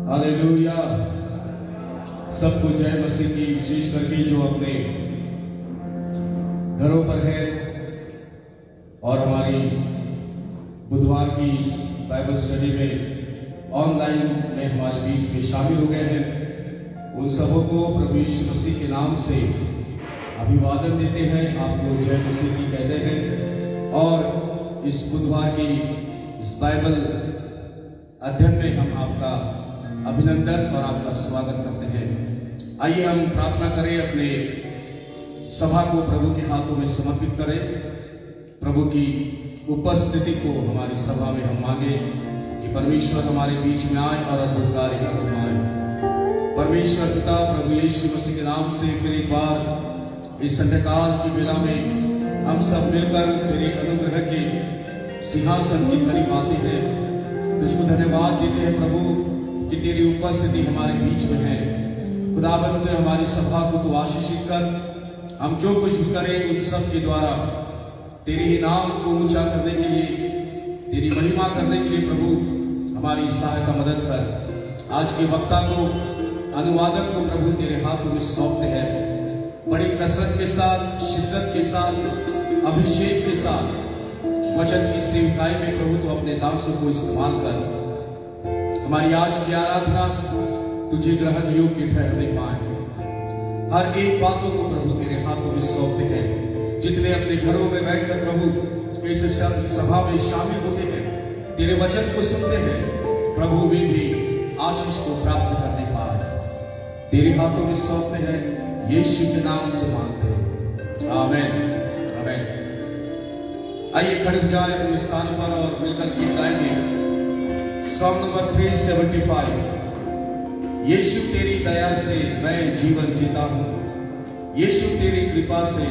Hallelujah. सबको जय मसीह की, विशेष करके जो अपने घरों पर है और हमारी बुधवार की इस बाइबल स्टडी में ऑनलाइन में हमारे बीच में शामिल हो गए हैं, उन सबों को प्रभु यीशु मसीह के नाम से अभिवादन देते हैं। आप लोग जय मसीह की कहते हैं और इस बुधवार की इस बाइबल अध्ययन में हम आपका अभिनंदन और आपका स्वागत करते हैं। आइए हम प्रार्थना करें, अपने सभा को प्रभु के हाथों में समर्पित करें। प्रभु की उपस्थिति को हमारी सभा में हम मांगे कि परमेश्वर हमारे बीच में आए और अद्भुत कार्य कर पाए। परमेश्वर पिता प्रभु यीशु मसीह के नाम से फिर एक बार इस संध्याकाल की बेला में हम सब मिलकर तेरे अनुग्रह के सिंहासन के करीब आते हैं। तुझको धन्यवाद देते हैं प्रभु कि तेरी उपस्थिति हमारे बीच में है। खुदाबंद हमारी सभा को तो आशीषित कर, हम जो कुछ भी करें उन सब के द्वारा तेरे ही नाम को ऊंचा करने के लिए, तेरी महिमा करने के लिए प्रभु हमारी सहायता मदद कर। आज के वक्ता को, अनुवादक को प्रभु तेरे हाथों में सौंपते हैं। बड़ी कसरत के साथ, शिद्दत के साथ, अभिषेक के साथ वचन की सेवकाई में प्रभु तो अपने दासों को इस्तेमाल कर हमारी आज की आराधना तुझे ग्रहण योग्य ठहरने पाए। हर एक बातों को प्रभु तेरे हाथों में सौंपते हैं। जितने अपने घरों में बैठकर प्रभु इस सभा में शामिल होते हैं, तेरे वचन को सुनते हैं, प्रभु वे भी आशीष को प्राप्त करने पाए। तेरे हाथों में सौंपते हैं, यीशु के नाम से मांगते हैं, आमीन आमीन। आइए खड़े हो जाए अपने स्थान पर और मिलकर गीत गाएंगे। Song number 375। यीशु तेरी दया से मैं जीवन जीता हूँ, यीशु तेरी कृपा से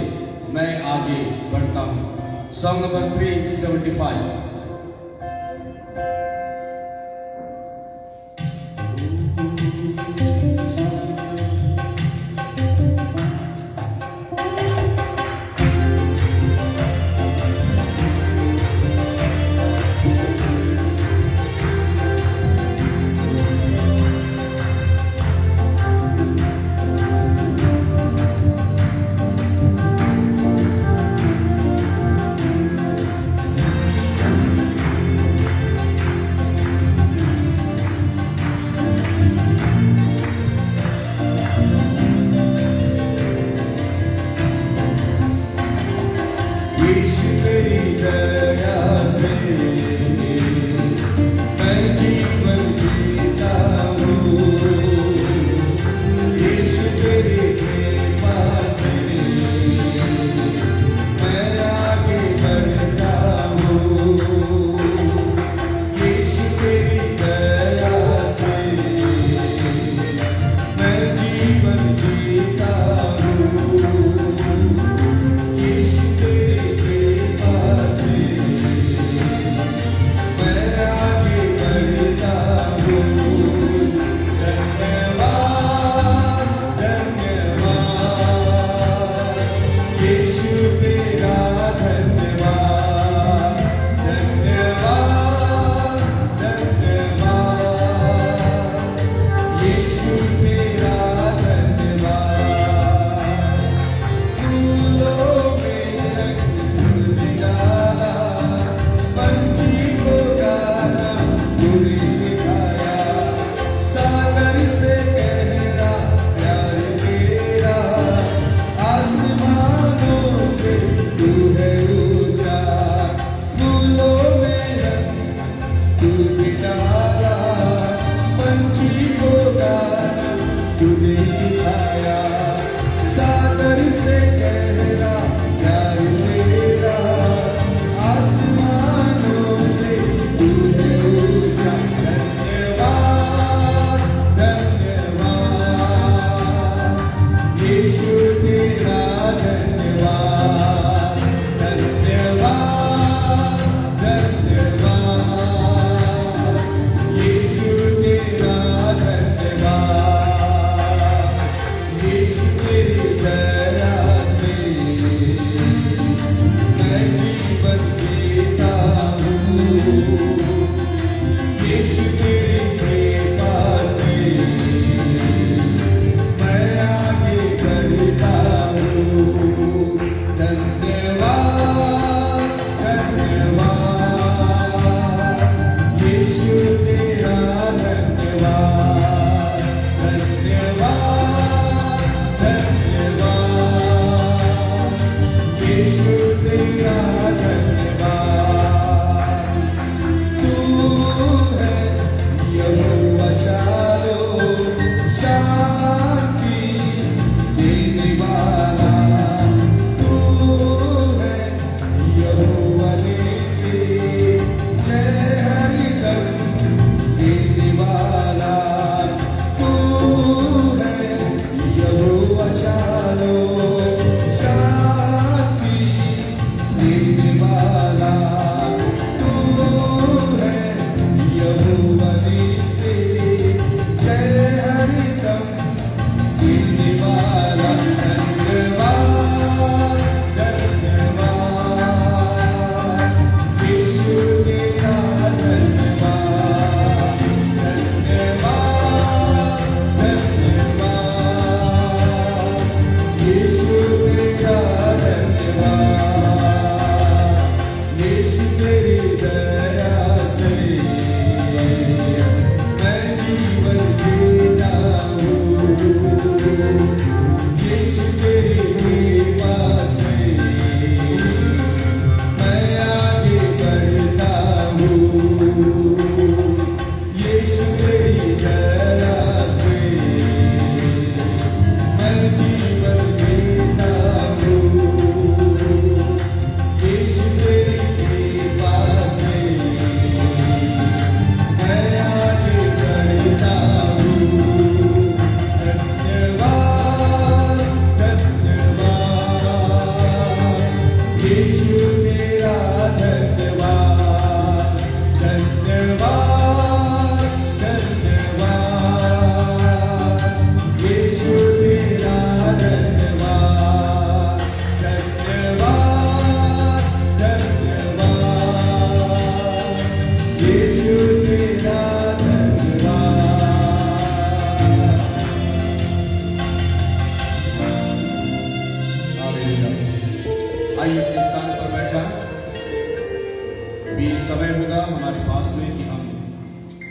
मैं आगे बढ़ता हूँ। Song number 375। सिखाया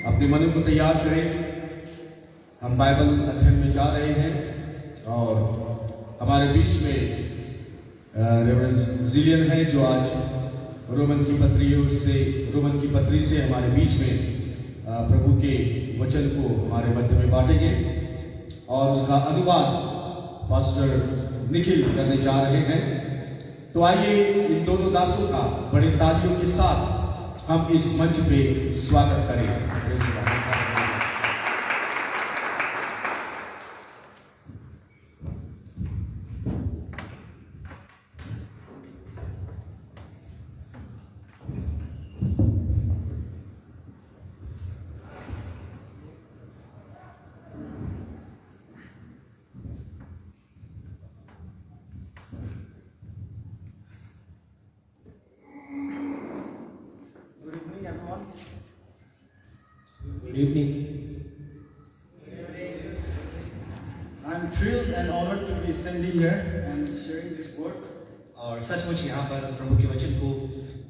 अपने मन को तैयार करें। हम बाइबल अध्ययन में जा रहे हैं और हमारे बीच में रेवरेंड जिलियन है जो आज रोमन की पत्री से हमारे बीच में प्रभु के वचन को हमारे मध्य में बांटेंगे और उसका अनुवाद पास्टर निखिल करने जा रहे हैं। तो आइए इन दोनों दासों का बड़े तालियों के साथ हम इस मंच पे स्वागत करें। Good evening. I'm thrilled and honored to be standing here and sharing this word. और सचमुच यहाँ पर प्रभु के वचन को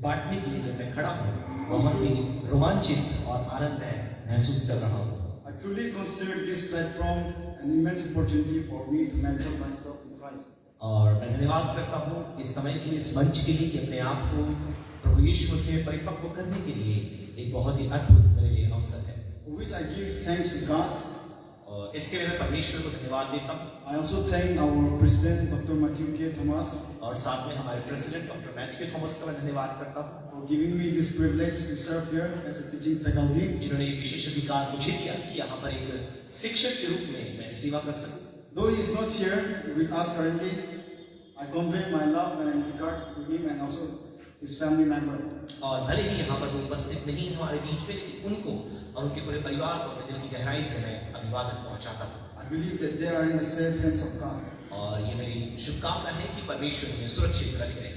बांटने के लिए जब मैं खड़ा हूँ बहुत ही रोमांचित और आनंद महसूस कर रहा हूँ। I truly consider this platform an immense opportunity for me to mature myself in Christ. और मैं धन्यवाद करता हूँ इस समय के लिए, इस मंच के लिए कि अपने आप को प्रभु यीशु मसीह में परिपक्व करने के लिए एक बहुत ही अद्भुत मेरे लिए अवसर है। For which I give thanks to God. और इसके लिए मैं परमेश्वर को धन्यवाद देता हूँ। I also thank our President Dr. Matthew K. Thomas और साथ में हमारे प्रेसिडेंट डॉक्टर मैथ्यू थॉमस का मैं धन्यवाद करता हूँ for giving me this privilege to serve here as a teaching faculty. जिन्होंने ये विशेष अधिकार मुझे दिया कि यहाँ पर एक शिक्षक के रूप में मैं सेवा कर सकूँ। Though he is not here with us currently, I convey my love and regard to him and also his family member. और भले ही यहाँ पर वो उपस्थित नहीं है हमारे बीच में, लेकिन उनको और उनके पूरे परिवार को अपने दिल की गहराई से मैं अभिवादन पहुँचाता हूँ। I believe that they are in the safe hands of God. और ये मेरी शुभकामना है कि परमेश्वर उन्हें सुरक्षित रखे।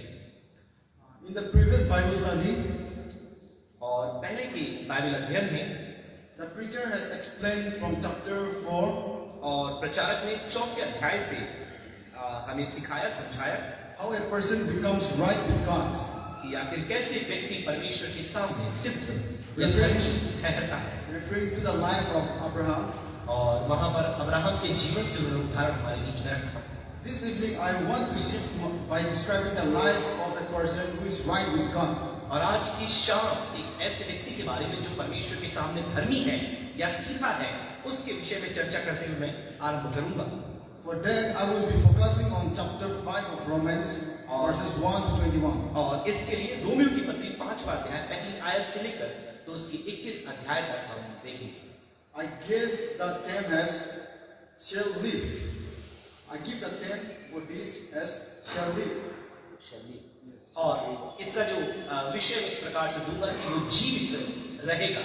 In the previous Bible study, और पहले के बाइबल अध्ययन में the preacher has explained from chapter 4 और प्रचारक ने 4थे अध्याय से हमें सिखाया, समझाया how a person becomes right with God. कि आखिर कैसे व्यक्ति परमेश्वर के सामने सिद्ध या धर्मी ठहरता है। Referring to the life of Abraham. और वहाँ पर अब्राहम के जीवन से उन्होंने उदाहरण हमारे बीच में रखा। This evening I want to shift by describing the life of a person who is right with God. और आज की शाम एक ऐसे व्यक्ति के बारे में जो परमेश्वर के सामने धर्मी है या सीधा है, उसके विषय में चर्चा करते हुए मैं आरंभ करूंगा। For that I will be focusing on chapter 5 of Romans verses 1 to 21. और इसके लिए रोमियो की पत्री 5वां अध्याय पहली आयत से लेकर तो उसकी 21 अध्याय तक हम देखेंगे। I give the theme as shall live. I give the theme for this as shall live. और इसका जो विषय इस प्रकार से दूंगा कि वो जीवित रहेगा।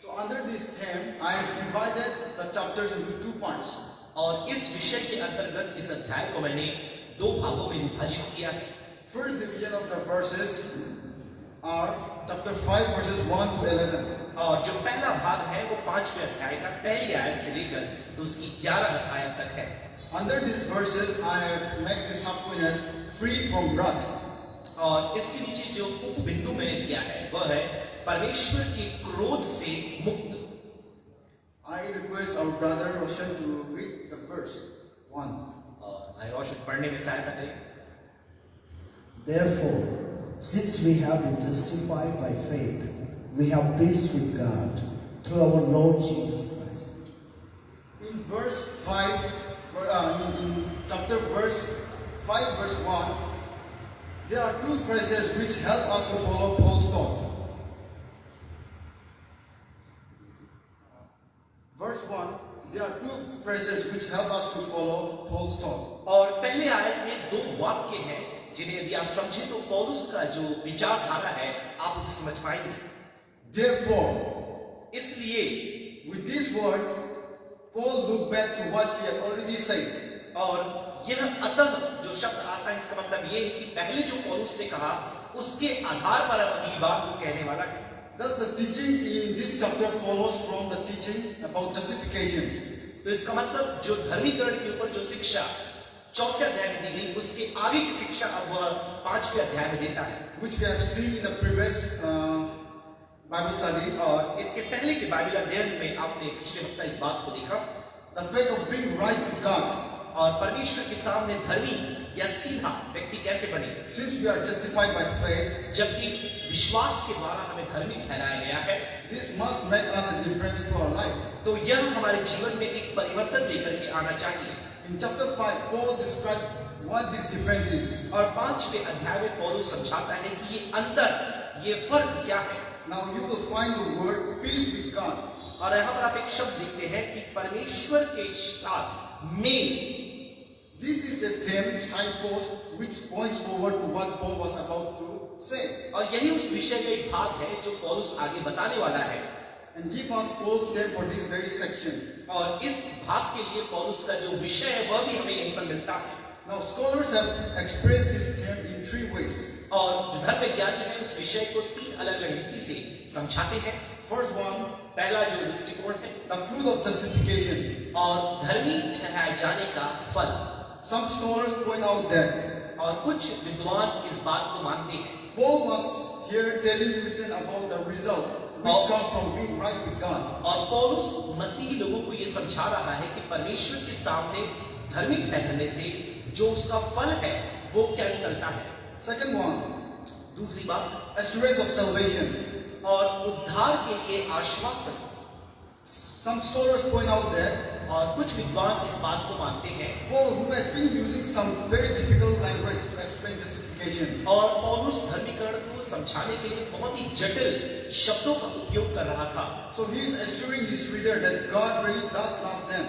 So under this theme I have divided the chapters into 2 parts. और इस विषय के अंतर्गत इस अध्याय को मैंने 2 भागों में विभाजित किया है। First division of the verses are chapter 5 verses 1 to 11. और जो पहला भाग है वो 5वें अध्याय का पहली आयत से लेकर तो उसकी 11 आयत तक है। Under these verses I have made this subpoint as free from wrath. और इसके नीचे जो उपबिंदु मैंने दिया है वह है परमेश्वर के क्रोध से मुक्त। I request our brother Roshan to read the verse 1. और भाई रोशन पढ़ने में सहायता करें। Therefore, since we have been justified by faith, we have peace with God through our Lord Jesus Christ. In verse 5, in chapter verse 5 verse 1, there are 2 phrases which help us to follow Paul's thought. Verse 1, there are 2 phrases which help us to follow Paul's thought. और पहले आयत में 2 वाक्य हैं जिन्हें यदि आप समझें तो पौलुस का जो विचारधारा है आप उसे समझ पाएंगे। Therefore, इसलिए with this word, Paul looked back to what he had already said. और यह अतः जो शब्द आता है इसका मतलब ये है कि पहले जो पौलुस ने कहा उसके आधार पर अब अगली बात वो कहने वाला है। Thus the teaching in this chapter follows from the teaching about justification. तो इसका मतलब जो धर्मीकरण के ऊपर जो शिक्षा 4थे अध्याय में दी गई उसके आगे की शिक्षा अब वह 5वें अध्याय में देता है। Which we have seen in the previous Bible study, और इसके पहले के बाइबल अध्ययन में आपने पिछले हफ्ता इस बात को देखा, the fact of being right with God. और परमेश्वर के सामने धर्मी या सीधा व्यक्ति कैसे बने, Since we are justified by faith, जबकि विश्वास के द्वारा हमें धर्मी ठहराया गया है, this must make us a difference to our life. तो यह हमारे जीवन में एक परिवर्तन लेकर के आना चाहिए। In chapter 5, Paul described what this difference is. और 5वें अध्याय में पौलुस समझाता है कि ये अंतर, ये फर्क क्या है। Now you will find the word peace with God. और यहाँ पर आप एक शब्द देखते हैं कि परमेश्वर के साथ mail. This is a theme, signpost, which points forward to what Paul was about to say. और यही उस विषय का एक भाग है जो पौलुस आगे बताने वाला है। And give us Paul's theme for this very section. और इस भाग के लिए पौलुस का जो विषय है वह भी हमें यहीं पर मिलता है। Now scholars have expressed this theme in three ways. और जो धर्म विज्ञानी है उस विषय को 3 अलग-अलग रीति से समझाते हैं। First one, पहला जो दृष्टिकोण है, the fruit of justification. और धर्मी ठहराए जाने का फल। Some scholars point out that और कुछ विद्वान इस बात को मानते हैं, Paul was here telling Christians about the result which come from being right with God. और पौलुस मसीही लोगों को ये समझा रहा है कि परमेश्वर के सामने धर्मी ठहरने से जो उसका फल है वो क्या निकलता है। Second one, दूसरी बात, assurance of salvation. और उद्धार के लिए आश्वासन। Some scholars point out that और कुछ विद्वान इस बात को मानते हैं, Paul, who had been using some very difficult language to explain justification, और पौलुस धर्मीकरण को समझाने के लिए बहुत ही जटिल शब्दों का उपयोग कर रहा था। so he is assuring his reader that God really does love them.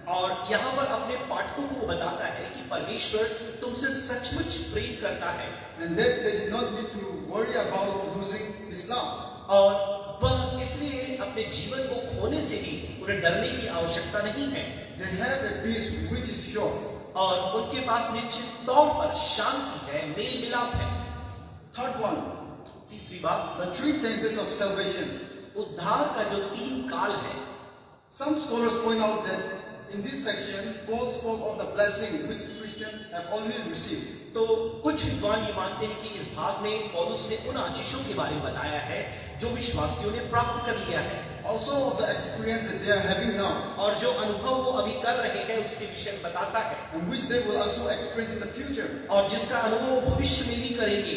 और यहाँ पर अपने पाठकों को बताता है कि परमेश्वर तुमसे सचमुच प्रेम करता है, And that they did not need to worry about losing his love. और वह इसलिए अपने जीवन को खोने से भी उन्हें डरने की आवश्यकता नहीं है। They have a peace which is sure. और उनके पास निश्चित तौर पर शांति है, मेल मिलाप है। Third one, तीसरी बात, the three tenses of salvation. उद्धार का जो 3 काल है। Some scholars point out that in this section, Paul spoke of the blessing which Christians have already received. तो कुछ विद्वान ये मानते हैं कि इस भाग में पौलुस ने उन आशीषों के बारे में बताया है जो विश्वासियों ने प्राप्त कर लिया है, Also of the experience that they are having now, और जो अनुभव वो अभी कर रहे हैं उसके विषय में बताता है, and which they will also experience in the future. और जिसका अनुभव वो भविष्य में भी करेंगे।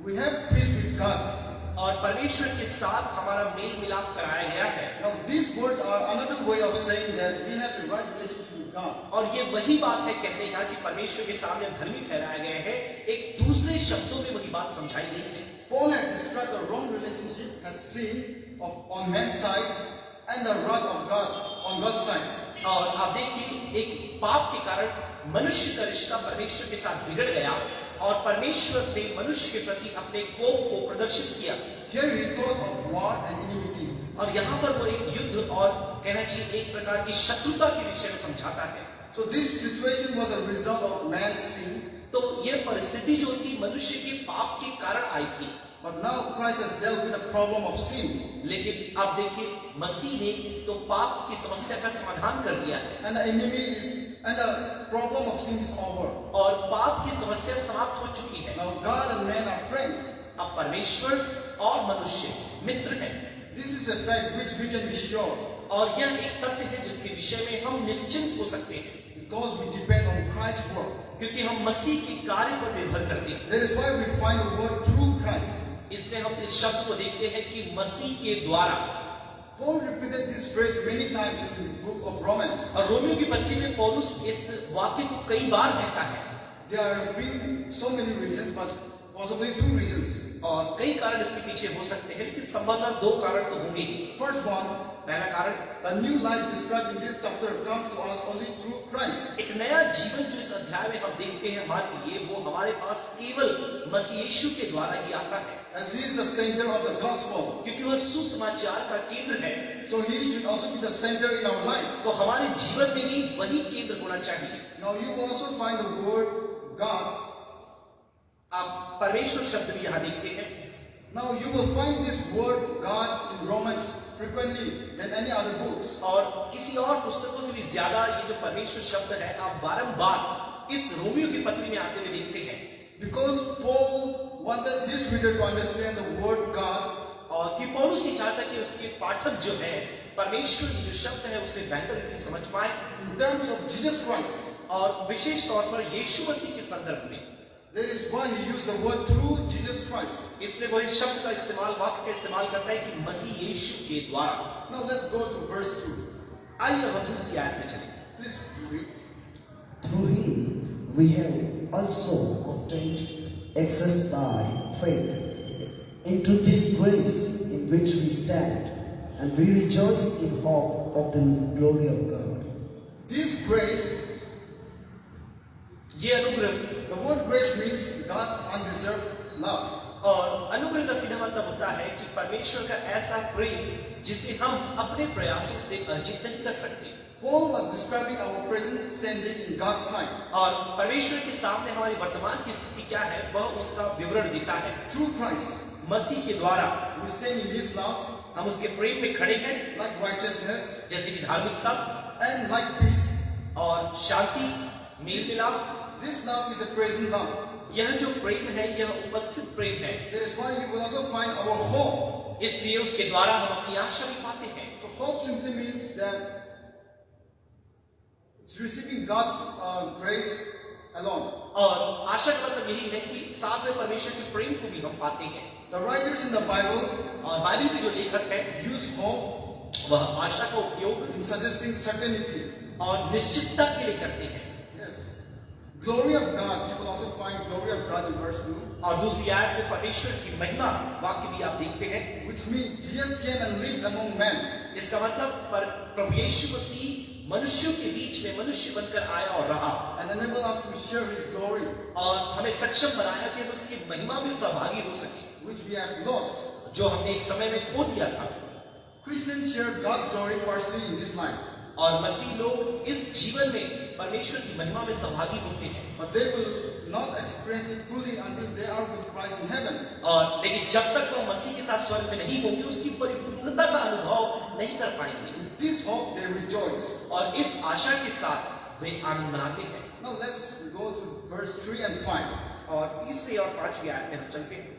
We have peace with God. और परमेश्वर के साथ हमारा मेल मिलाप कराया गया है। Now these words are another way of saying that we have a right relationship with God. और ये वही बात है कहने का कि परमेश्वर के सामने धर्मी ठहराया गया है। एक दूसरे शब्दों में वही बात समझाई गई है। Paul had described the wrong relationship as sin on man's side and the wrath of God on God's side. और आप देखिए, एक पाप के कारण मनुष्य का रिश्ता परमेश्वर के साथ बिगड़ गया और परमेश्वर ने मनुष्य के प्रति अपने कोप को प्रदर्शित किया। Here he thought of war and enmity. और यहाँ पर वो एक युद्ध और कहना चाहिए एक प्रकार की शत्रुता के विषय में समझाता है। So this situation was a result of man's sin, तो ये परिस्थिति जो थी मनुष्य के पाप के कारण आई थी। but now Christ has dealt with the problem of sin. लेकिन आप देखिए, मसीह ने तो पाप की समस्या का समाधान कर दिया है And the problem of sin is over. और पाप की समस्या समाप्त हो चुकी है। Now God and man are friends. अब परमेश्वर और मनुष्य मित्र हैं। This is a fact which we can be sure और यह एक तथ्य है जिसके विषय में हम निश्चिंत हो सकते हैं, because we depend on Christ's work. क्योंकि हम मसीह के कार्य पर निर्भर करते हैं। That is why we find the word through Christ. इसलिए हम इस शब्द को देखते हैं कि मसीह के द्वारा। Paul repeated this phrase many times in the book of Romans. और रोमियो की पत्री में पौलुस इस वाक्य को कई बार कहता है। There have been so many reasons, but possibly 2 reasons. और कई कारण इसके पीछे हो सकते हैं, लेकिन संभवतः 2 कारण तो होंगे ही। First one, पहला कारण, the new life described in this chapter comes to us only through Christ. एक नया जीवन जो इस अध्याय में हम देखते हैं हमारे लिए, वो हमारे पास केवल मसीह यीशु के द्वारा ही आता है, As he is the center of the gospel, क्योंकि वह सुसमाचार का केंद्र है। so he should also be the center in our life. तो हमारे जीवन में भी वही केंद्र होना चाहिए। Now you will also find the word God. आप परमेश्वर शब्द भी यहाँ देखते हैं। Now you will find this word God in Romans frequently than any other books. और किसी और पुस्तकों से भी ज्यादा ये जो परमेश्वर शब्द है आप बारंबार इस रोमियो की पत्री में आते हुए देखते हैं। Because Paul wanted his reader to understand the word God और कि पौलुस ये चाहता कि उसके पाठक जो है परमेश्वर की जो शब्द है उसे बेहतर रीति समझ पाए in terms of Jesus Christ. और विशेष तौर पर यीशु मसीह के संदर्भ में। That is why he used the word through Jesus Christ. इसलिए वो इस शब्द का इस्तेमाल, वाक्य का इस्तेमाल करता है कि मसीह यीशु के द्वारा। Now let's go to verse 2. आइए हम दूसरी आयत में चलें। Please read. Through him we have also obtained access by faith into this grace in which we stand, and we rejoice in hope of the glory of God. This grace, ये अनुग्रह, the word grace means God's undeserved love. और अनुग्रह का सीधा मतलब होता है कि परमेश्वर का ऐसा प्रेम जिसे हम अपने प्रयासों से अर्जित नहीं कर सकते। Paul was describing our present standing in God's sight. और परमेश्वर के सामने हमारी वर्तमान की स्थिति क्या है वह उसका विवरण देता है। Through Christ, मसीह के द्वारा we stand in His love, हम उसके प्रेम में खड़े हैं, like righteousness जैसे कि धार्मिकता and like peace. और शांति, मेल मिलाप। This love is a present love. यह जो प्रेम है यह उपस्थित प्रेम है। That is why we will also find our hope. इसलिए उसके द्वारा हम अपनी आशा भी पाते हैं। So hope simply means that it's receiving God's grace alone. और आशा का मतलब यही है कि साथ में परमेश्वर के प्रेम को भी हम पाते हैं। The writers in the Bible और बाइबल के जो लेखक हैं use hope वह आशा का उपयोग in suggesting certainty. और निश्चितता के लिए करते हैं। Yes. Glory of God. You will also find glory of God in verse 2. और दूसरी आयत में परमेश्वर की महिमा वाक्य भी आप देखते हैं। Which means Jesus came and lived among men. इसका मतलब प्रभु यीशु मसीह मनुष्यों के बीच में मनुष्य बनकर आया और रहा And enabled us to share His glory, और हमें सक्षम बनाया कि हम उसकी महिमा में सहभागी हो सके, which we have lost. जो हमने एक समय में खो दिया था। Christians share God's glory partially in this life, और मसीह लोग इस जीवन में परमेश्वर की महिमा में सहभागी होते हैं, but they will not experience it fully until they are with Christ in heaven. और लेकिन जब तक वो मसीह के साथ स्वर्ग में नहीं होंगे उसकी परिपूर्णता का अनुभव नहीं कर पाएंगे। With this hope, they rejoice. और इस आशा के साथ वे आनंद मनाते हैं। Now let's go to verse 3 and 5. और तीसरी और पांचवी आयत में हम चलते हैं।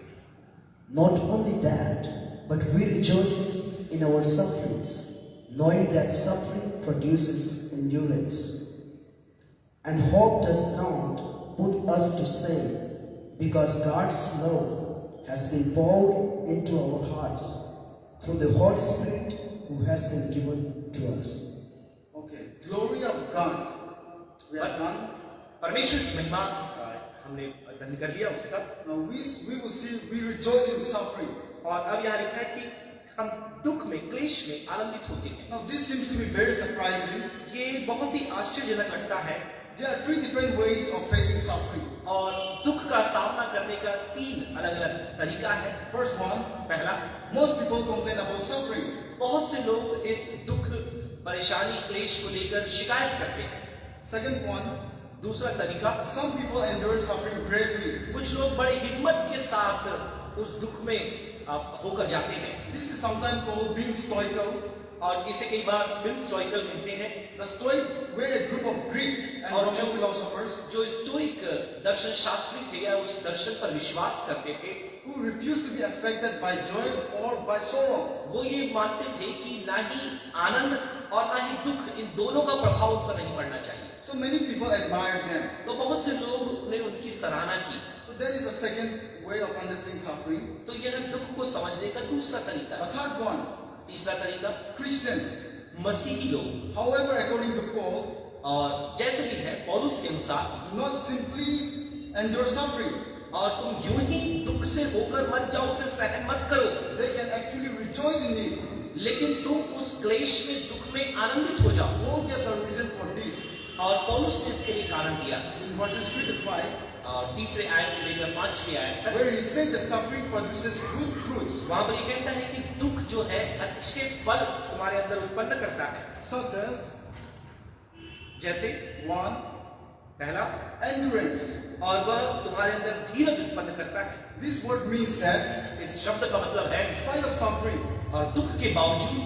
Not only that, but we rejoice in our sufferings, knowing that suffering produces endurance. And hope does not put us to shame, because God's love has been poured into our hearts through the Holy Spirit who has been given to us. Okay, glory of God. We are done. परमेश्वर की महिमा हमने अध्ययन कर लिया उसका। Now we will see, we rejoice in suffering. और अब यहाँ लिखा है कि हम दुख में, क्लेश में आनंदित होते हैं। Now this seems to be very surprising. ये बहुत ही आश्चर्यजनक लगता है। There are 3 different ways of facing suffering. और दुख का सामना करने का 3 अलग-अलग तरीका है। First one, पहला, most people complain about suffering. बहुत से लोग इस दुख, परेशानी, क्लेश को लेकर शिकायत करते हैं। Second one, दूसरा तरीका, some people endure suffering bravely. कुछ लोग बड़े हिम्मत के साथ उस दुख में होकर जाते हैं। This is sometimes called being stoical. और इसे कई बार बिल्कुल स्टोइकल कहते हैं। The Stoics were a group of Greek and और Roman philosophers जो स्टोइक दर्शन शास्त्री थे या उस दर्शन पर विश्वास करते थे, who refused to be affected by joy or by sorrow. वो ये मानते थे कि ना ही आनंद और ना ही दुख, इन दोनों का प्रभाव उन पर नहीं पड़ना चाहिए। So many people admired them. तो बहुत से लोग ने उनकी सराहना की। So that is the second way of understanding suffering. तो यह दुख को समझने का दूसरा तरीका The है। third one, तीसरा तरीका, Christian. मसीही लोग, However, according to Paul, और जैसे भी है पौलुस के अनुसार, do not simply endure suffering. और तुम यूं ही दुख से होकर मत जाओ, उसे सहन मत करो, They can actually rejoice in it. लेकिन तुम उस क्लेश में, दुख में आनंदित हो जाओ। Paul gave the reason for this और पौलुस ने इसके लिए कारण दिया। in verses 3 to 5, और तीसरे आयत से लेकर 5वीं आयत तक where he said that suffering produces good fruits, वहां पर ये कहता है कि दुख जो है अच्छे फल तुम्हारे अंदर उत्पन्न करता है। such as जैसे 1. पहला, endurance. और वह तुम्हारे अंदर धीरज उत्पन्न करता है। This word means that इस शब्द का मतलब है in spite of suffering, और दुख के बावजूद,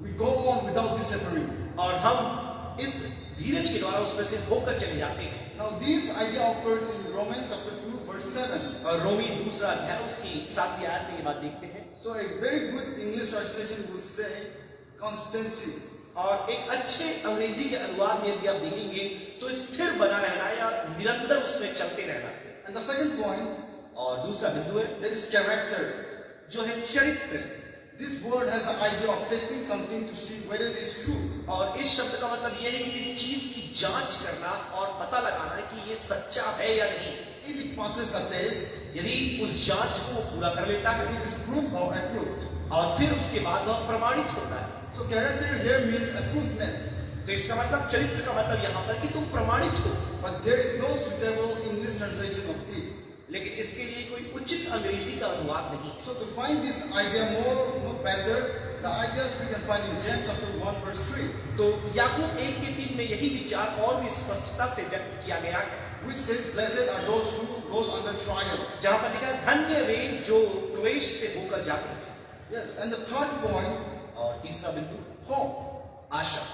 we go on without disappearing. और हम इस धीरज के द्वारा उसमें से होकर चले जाते हैं। Now this idea occurs in Romans chapter 2 verse 7. और रोमी 2 अध्याय उसकी 7वीं आयत में ये बात देखते हैं। So a very good English translation will say constancy. और एक अच्छे अंग्रेजी के अनुवाद में यदि आप देखेंगे तो स्थिर बना रहना या निरंतर उसमें चलते रहना। And the second point, और दूसरा बिंदु है that is character. जो है चरित्र। This word has the idea of testing something to see whether it is true. और इस शब्द का मतलब यह है कि किसी चीज की जांच करना और पता लगाना कि ये सच्चा है या नहीं। If it passes the test, यदि उस जांच को वो पूरा कर लेता है it is proved or approved. और फिर उसके बाद वह प्रमाणित होता है। So character here means approvedness. तो इसका मतलब चरित्र का मतलब यहाँ पर कि तुम प्रमाणित हो। But there is no suitable English translation of it. लेकिन इसके लिए कोई उचित अंग्रेजी का अनुवाद नहीं है। So to find this idea more better, the ideas we can find in James chapter 1 verse 3, तो याकूब 1:3 में यही विचार और भी स्पष्टता से व्यक्त किया गया है, which says, "Blessed are those who goes under trial." जहाँ पर लिखा है धन्य वे जो क्लेश से होकर जाते हैं। Yes, and the third point, और तीसरा बिंदु hope. Asha.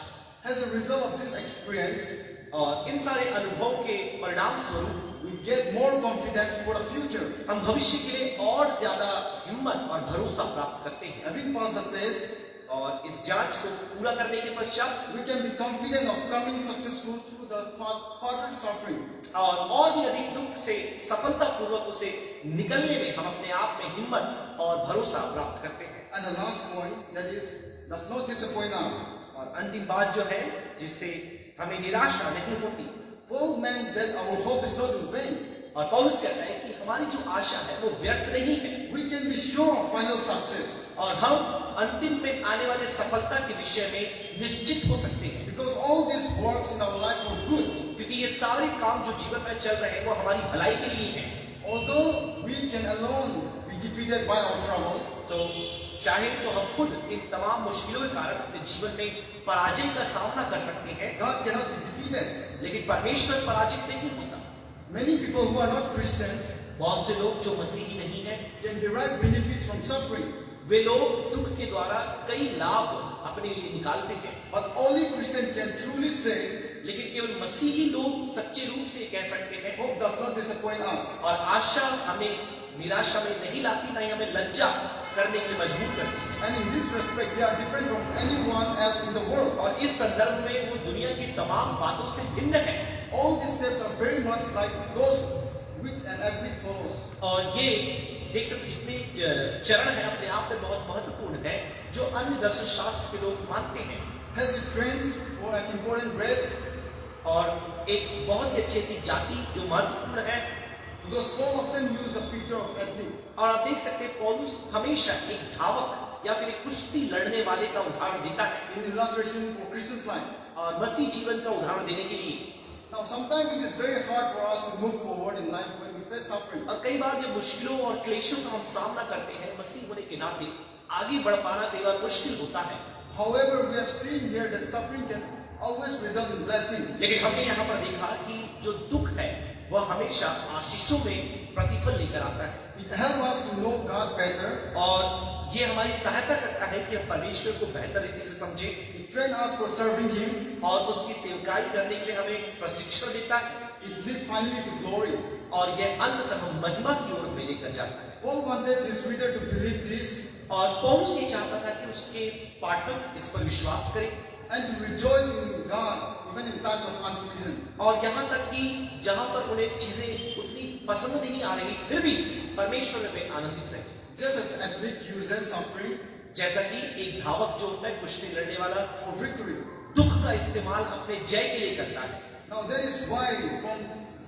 As a result of this experience, और इन सारे अनुभव के परिणाम स्वरूप we get more confidence for the future. हम भविष्य के लिए और ज्यादा हिम्मत और भरोसा प्राप्त करते हैं। Having passed the test, और इस जांच को पूरा करने के पश्चात we can be confident of coming successful through the further suffering. और भी अधिक दुख से सफलतापूर्वक उसे निकलने में हम अपने आप में हिम्मत और भरोसा प्राप्त करते हैं। And the last point, that is, does not disappoint us. और अंतिम बात जो है जिससे हमें निराशा नहीं होती। Paul meant that our hope is not in vain. और पौलुस कहता है कि हमारी जो आशा है वो व्यर्थ नहीं है। We can be sure of final success और हम अंतिम में आने वाले सफलता के विषय में निश्चित हो सकते हैं, because all this works in our life for good. क्योंकि ये सारे काम जो जीवन में चल रहे हैं वो हमारी भलाई के लिए हैं। Although we can alone be defeated by our trouble, तो चाहे तो हम खुद इन तमाम मुश्किलों के कारण अपने जीवन में पराजय का सामना कर सकते हैं, God cannot be defeated. लेकिन परमेश्वर पराजित नहीं होता। Many people who are not Christians बहुत से लोग जो मसीही नहीं है can derive benefits from suffering, वे लोग दुख के द्वारा कई लाभ अपने लिए निकालते हैं, but only Christians can truly say, लेकिन केवल मसीही लोग सच्चे रूप से कह सकते हैं hope does not disappoint us. और आशा हमें निराशा में नहीं लाती, नहीं हमें लज्जा करने के लिए मजबूर करती है। And in this respect, they are different from anyone else in the world. और इस संदर्भ में वो दुनिया की तमाम बातों से भिन्न है। All these steps are very much like those which an athlete follows. और ये देख सकते जितने चरण है अपने आप में बहुत महत्वपूर्ण है जो अन्य दर्शन शास्त्र के लोग मानते हैं। As he trains for an important race, और एक बहुत ही अच्छी सी जाति जो महत्वपूर्ण है, because Paul often used the picture of athlete. और आप देख सकते हैं पौलुस हमेशा एक धावक या फिर एक कुश्ती लड़ने वाले का उदाहरण देता है In illustration for Christian's life. और मसीह जीवन का उदाहरण देने के लिए। Now, sometimes it is very hard for us to move forward in life when we face suffering. और कई बार जब मुश्किलों और क्लेशों का हम सामना करते हैं मसीह होने के नाते आगे बढ़ पाना कई बार मुश्किल होता है। However, we have seen here that suffering can always result in blessing. लेकिन हमने यहाँ पर देखा कि जो दुख है वह हमेशा आशीषों में प्रतिफल लेकर आता है It helps us to know God better. और ये हमारी सहायता करता है कि हम परमेश्वर को बेहतर रीति से समझें It trains us for serving Him. और उसकी सेवकाई करने के लिए हमें प्रशिक्षण देता है It leads finally to glory. और यह अंततः महिमा की ओर में लेकर जाता है। Paul wanted his reader to believe this और पौलुस ये चाहता था कि उसके पाठक इस पर विश्वास करें and to rejoice in God even in times of unpleasant. और यहाँ तक कि जहाँ पर उन्हें चीजें उतनी पसंद नहीं आ रही फिर भी परमेश्वर में वे आनंदित रहे। Just as athlete uses suffering जैसा कि एक धावक जो होता है कुश्ती लड़ने वाला for victory. दुख का इस्तेमाल अपने जय के लिए करता है। Now that is why from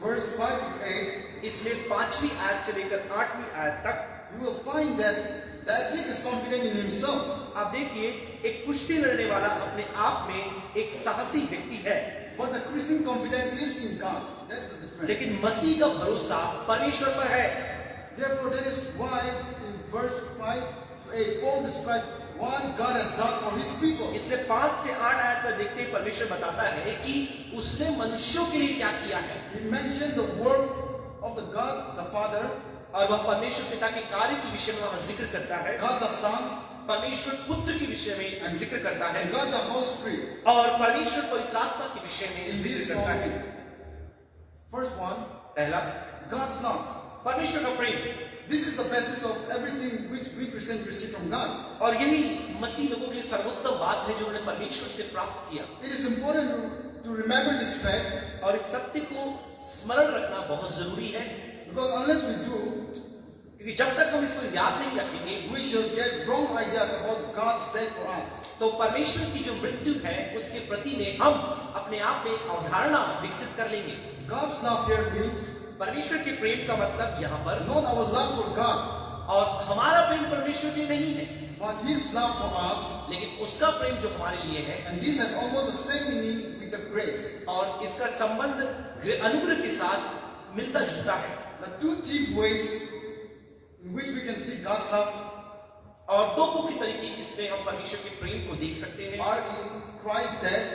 verse 5 to 8 इसलिए 5वीं आयत से लेकर 8वीं आयत तक you will find that the athlete is confident in himself. आप देखिए एक कुश्ती लड़ने वाला अपने आप में एक साहसी व्यक्ति है, But the Christian confidence is in God. That's the difference. लेकिन मसीह का भरोसा परमेश्वर पर है। Therefore, that is why in verse 5 to 8 Paul described what God has done for His people. इसलिए 5 से 8 आयत में देखते ही परमेश्वर बताता है कि उसने मनुष्यों के लिए क्या किया है। He mentioned the work of the God the Father, और वह परमेश्वर पिता के कार्य के विषय में वह जिक्र करता है, God the Son, परमेश्वर पुत्र के विषय में जिक्र करता है and God the Holy Spirit. और परमेश्वर पवित्र आत्मा के विषय में In this जिक्र करता है। moment, first one, पहला God's love. परमेश्वर का प्रेम, This is the basis of everything which we Christians receive from God. और यही मसीह लोगों के लिए सर्वोत्तम बात है जो उन्होंने परमेश्वर से प्राप्त किया। It is important to remember this fact, और इस सत्य को स्मरण रखना बहुत जरूरी है, because unless we do, क्योंकि जब तक हम इसको याद नहीं रखेंगे we shall get wrong ideas about God's death for us. तो परमेश्वर की जो मृत्यु है उसके प्रति में हम अपने आप में एक अवधारणा विकसित कर लेंगे। God's love here means परमेश्वर के प्रेम का मतलब यहाँ पर not our love for God, और हमारा प्रेम परमेश्वर के लिए नहीं है, but His love for us. लेकिन उसका प्रेम जो हमारे लिए है, And this has almost the same meaning with the grace. और इसका संबंध अनुग्रह के साथ मिलता जुलता है। The two chief ways in which we can see God's love और दो मुख्य तरीके जिसमें हम परमेश्वर के प्रेम को देख सकते हैं, are in Christ's death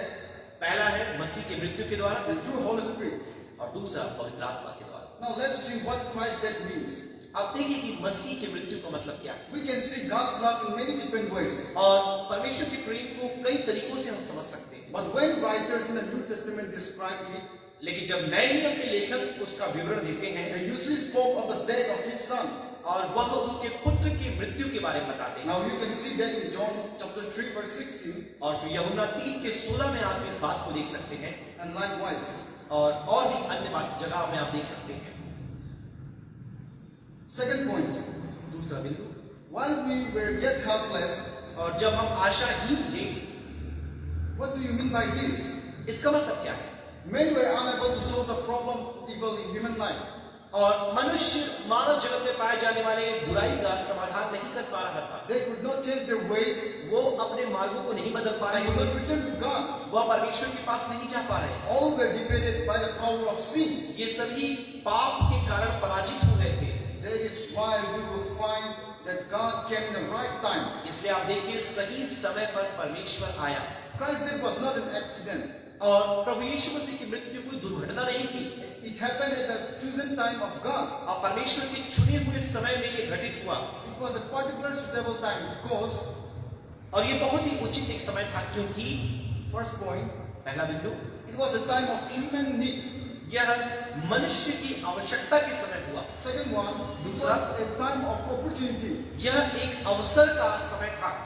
पहला है मसीह की मृत्यु के द्वारा and through Holy Spirit. और दूसरा पवित्र आत्मा के द्वारा। Now let's see what Christ's death means. आप देखिए कि मसीह की मृत्यु का मतलब क्या है। We can see God's love in many different ways. और परमेश्वर के प्रेम को कई तरीकों से हम समझ सकते हैं, But when writers in the New Testament describe it, लेकिन जब नए नियम के लेखक उसका विवरण देते हैं they usually spoke of the death of His Son. और वह उसके पुत्र की मृत्यु के बारे में बताते हैं। Now you can see that in John chapter 3 verse 16, और फिर यूहन्ना 3 के 16 में आप इस बात को देख सकते हैं, and likewise. और भी अन्य जगह में आप देख सकते हैं। Second point, दूसरा बिंदु, while we were yet helpless, और जब हम आशाहीन थे, what do you mean by this? इसका मतलब क्या है? Men were unable to solve the problem of evil in human life. और मनुष्य मानव जगत में पाए जाने वाले बुराई का समाधान नहीं कर पा रहा था। They could not change their ways वो अपने मार्गों को नहीं बदल पा and रहे could थे, not return to God. वह परमेश्वर के पास नहीं जा पा रहे थे। All were defeated by the power of sin. ये सभी पाप के कारण पराजित हो गए थे। That is why we will find that God came in the right time. इसलिए आप देखिए सही समय पर परमेश्वर आया Christ's death was not an accident. और प्रभु यीशु मसीह की मृत्यु कोई दुर्घटना नहीं थी, It happened at the chosen time of God. और परमेश्वर के चुने हुए समय में ये घटित हुआ। It was a particular suitable time because, और ये बहुत ही उचित एक समय था, क्योंकि first point, पहला बिंदु, it was a time of human need. यह मनुष्य की आवश्यकता के समय हुआ। Second one, it was दूसरा, a time of opportunity. यह एक अवसर का समय था।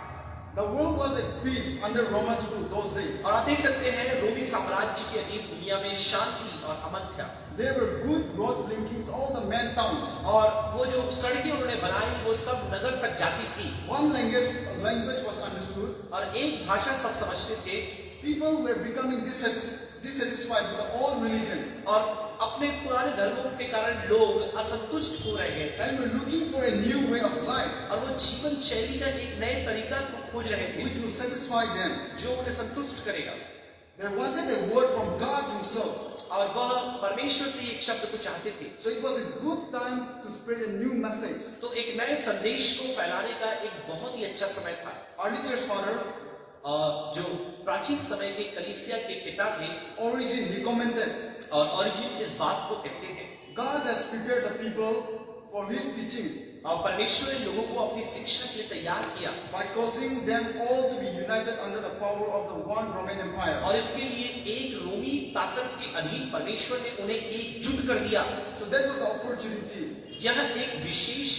The world was at peace under Roman rule those days. और आप देख सकते हैं रोमी साम्राज्य के अधीन दुनिया में शांति और अमन था, There were good road linkings, all the main towns. और वो जो सड़कें उन्होंने बनाई वो सब नगर तक जाती थी, One language was understood. और एक भाषा सब समझते थे, People were becoming dissatisfied with all religion और अपने पुराने धर्मों के कारण लोग असंतुष्ट हो रहे थे and were looking for a new way of life और वो जीवन शैली का एक नए तरीका को खोज रहे थे which will satisfy them. जो उन्हें संतुष्ट करेगा, They wanted a word from God Himself. और वह परमेश्वर से एक शब्द को चाहते थे। So it was a good time to spread a new message. तो एक नए संदेश को फैलाने का एक बहुत ही अच्छा समय था। Early church father जो प्राचीन समय के कलीसिया के पिता थे, Origen, he commented, और ओरिजिन इस बात को कहते हैं, God has prepared the people for His teaching और परमेश्वर ने लोगों को अपनी शिक्षा के लिए तैयार किया by causing them all to be united under the power of the one Roman Empire. और इसके लिए एक रोमी ताकत के अधीन परमेश्वर ने उन्हें एकजुट कर दिया। So that was the opportunity. यह एक विशेष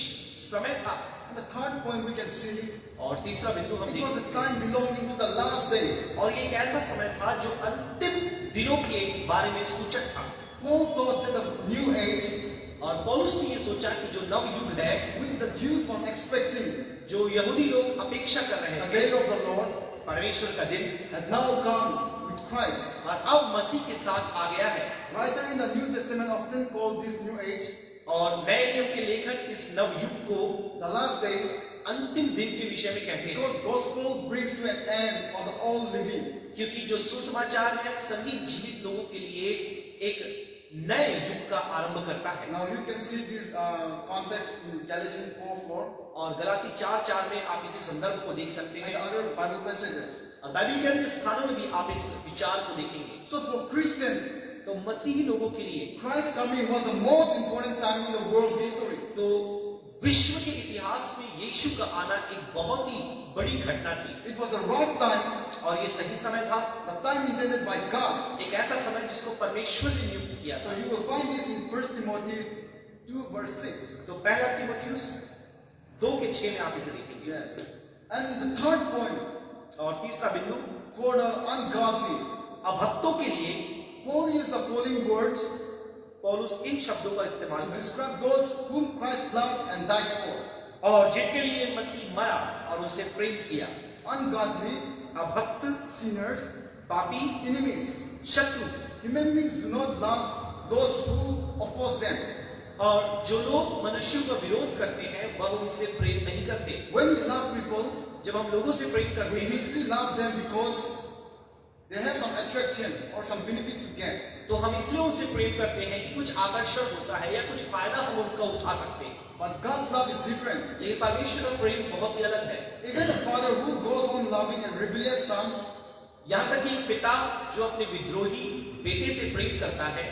समय था। And the third point we can see, और तीसरा बिंदु हम it देख was a सकते हैं, time belonging to the last days. और ये एक ऐसा समय था जो अंतिम दिनों के बारे में सूचक था। Paul thought that the new age, और पौलुस ने ये सोचा कि जो नव युग है, which the Jews was expecting, जो यहूदी लोग अपेक्षा कर रहे the थे, day of the Lord, परमेश्वर का दिन, had now come with Christ. और अब मसीह के साथ आ गया है। Writer in the New Testament often called this new age और नए नियम के लेखक इस नव युग को the last days अंतिम दिन के विषय में कहते हैं, because gospel brings to an end of the all living. क्योंकि जो सुसमाचार है सभी जीवित लोगों के लिए एक नए युग का आरंभ करता है। Now you can see this context in Galatians 4:4 और गलाती 4:4 में आप इसी संदर्भ को देख सकते and हैं, other Bible passages. और बाइबल के अन्य स्थानों में भी आप इस विचार को देखेंगे। So for Christians, तो मसीही लोगों के लिए Christ's coming was the most important time in the world history. तो विश्व के इतिहास में यीशु का आना एक बहुत ही बड़ी घटना थी, It was the right time, और ये सही समय था, the time intended by God. एक ऐसा समय जिसको परमेश्वर ने नियुक्त किया So था। you will find this in 1 Timothy 2 verse 6. तो पहला तीमुथियुस 2:6 में आप इसे देखेंगे। Yes. And the third point, और तीसरा बिंदु, for the ungodly, अभक्तों के लिए Paul used the following words पौलुस इन शब्दों का इस्तेमाल to करता describe those whom Christ loved and died for. है और जिनके लिए मसीह मरा और उसे प्रेम किया। Ungodly, अभक्त, sinners, पापी, enemies. शत्रु, Human beings do not love those who oppose them. और जो लोग मनुष्यों का विरोध करते हैं वह उनसे प्रेम नहीं करते। When we love people, जब हम लोगों से प्रेम करते we हैं usually love them because they have some attraction or some benefits to get. तो हम इसलिए उनसे प्रेम करते हैं कि कुछ आकर्षण होता है या कुछ फायदा हम उनका उठा सकते हैं। But God's love is different. लेकिन परमेश्वर का प्रेम बहुत ही अलग है। Even a father who goes on loving a rebellious son, यहाँ तक कि एक पिता जो अपने विद्रोही बेटे से प्रेम करता है,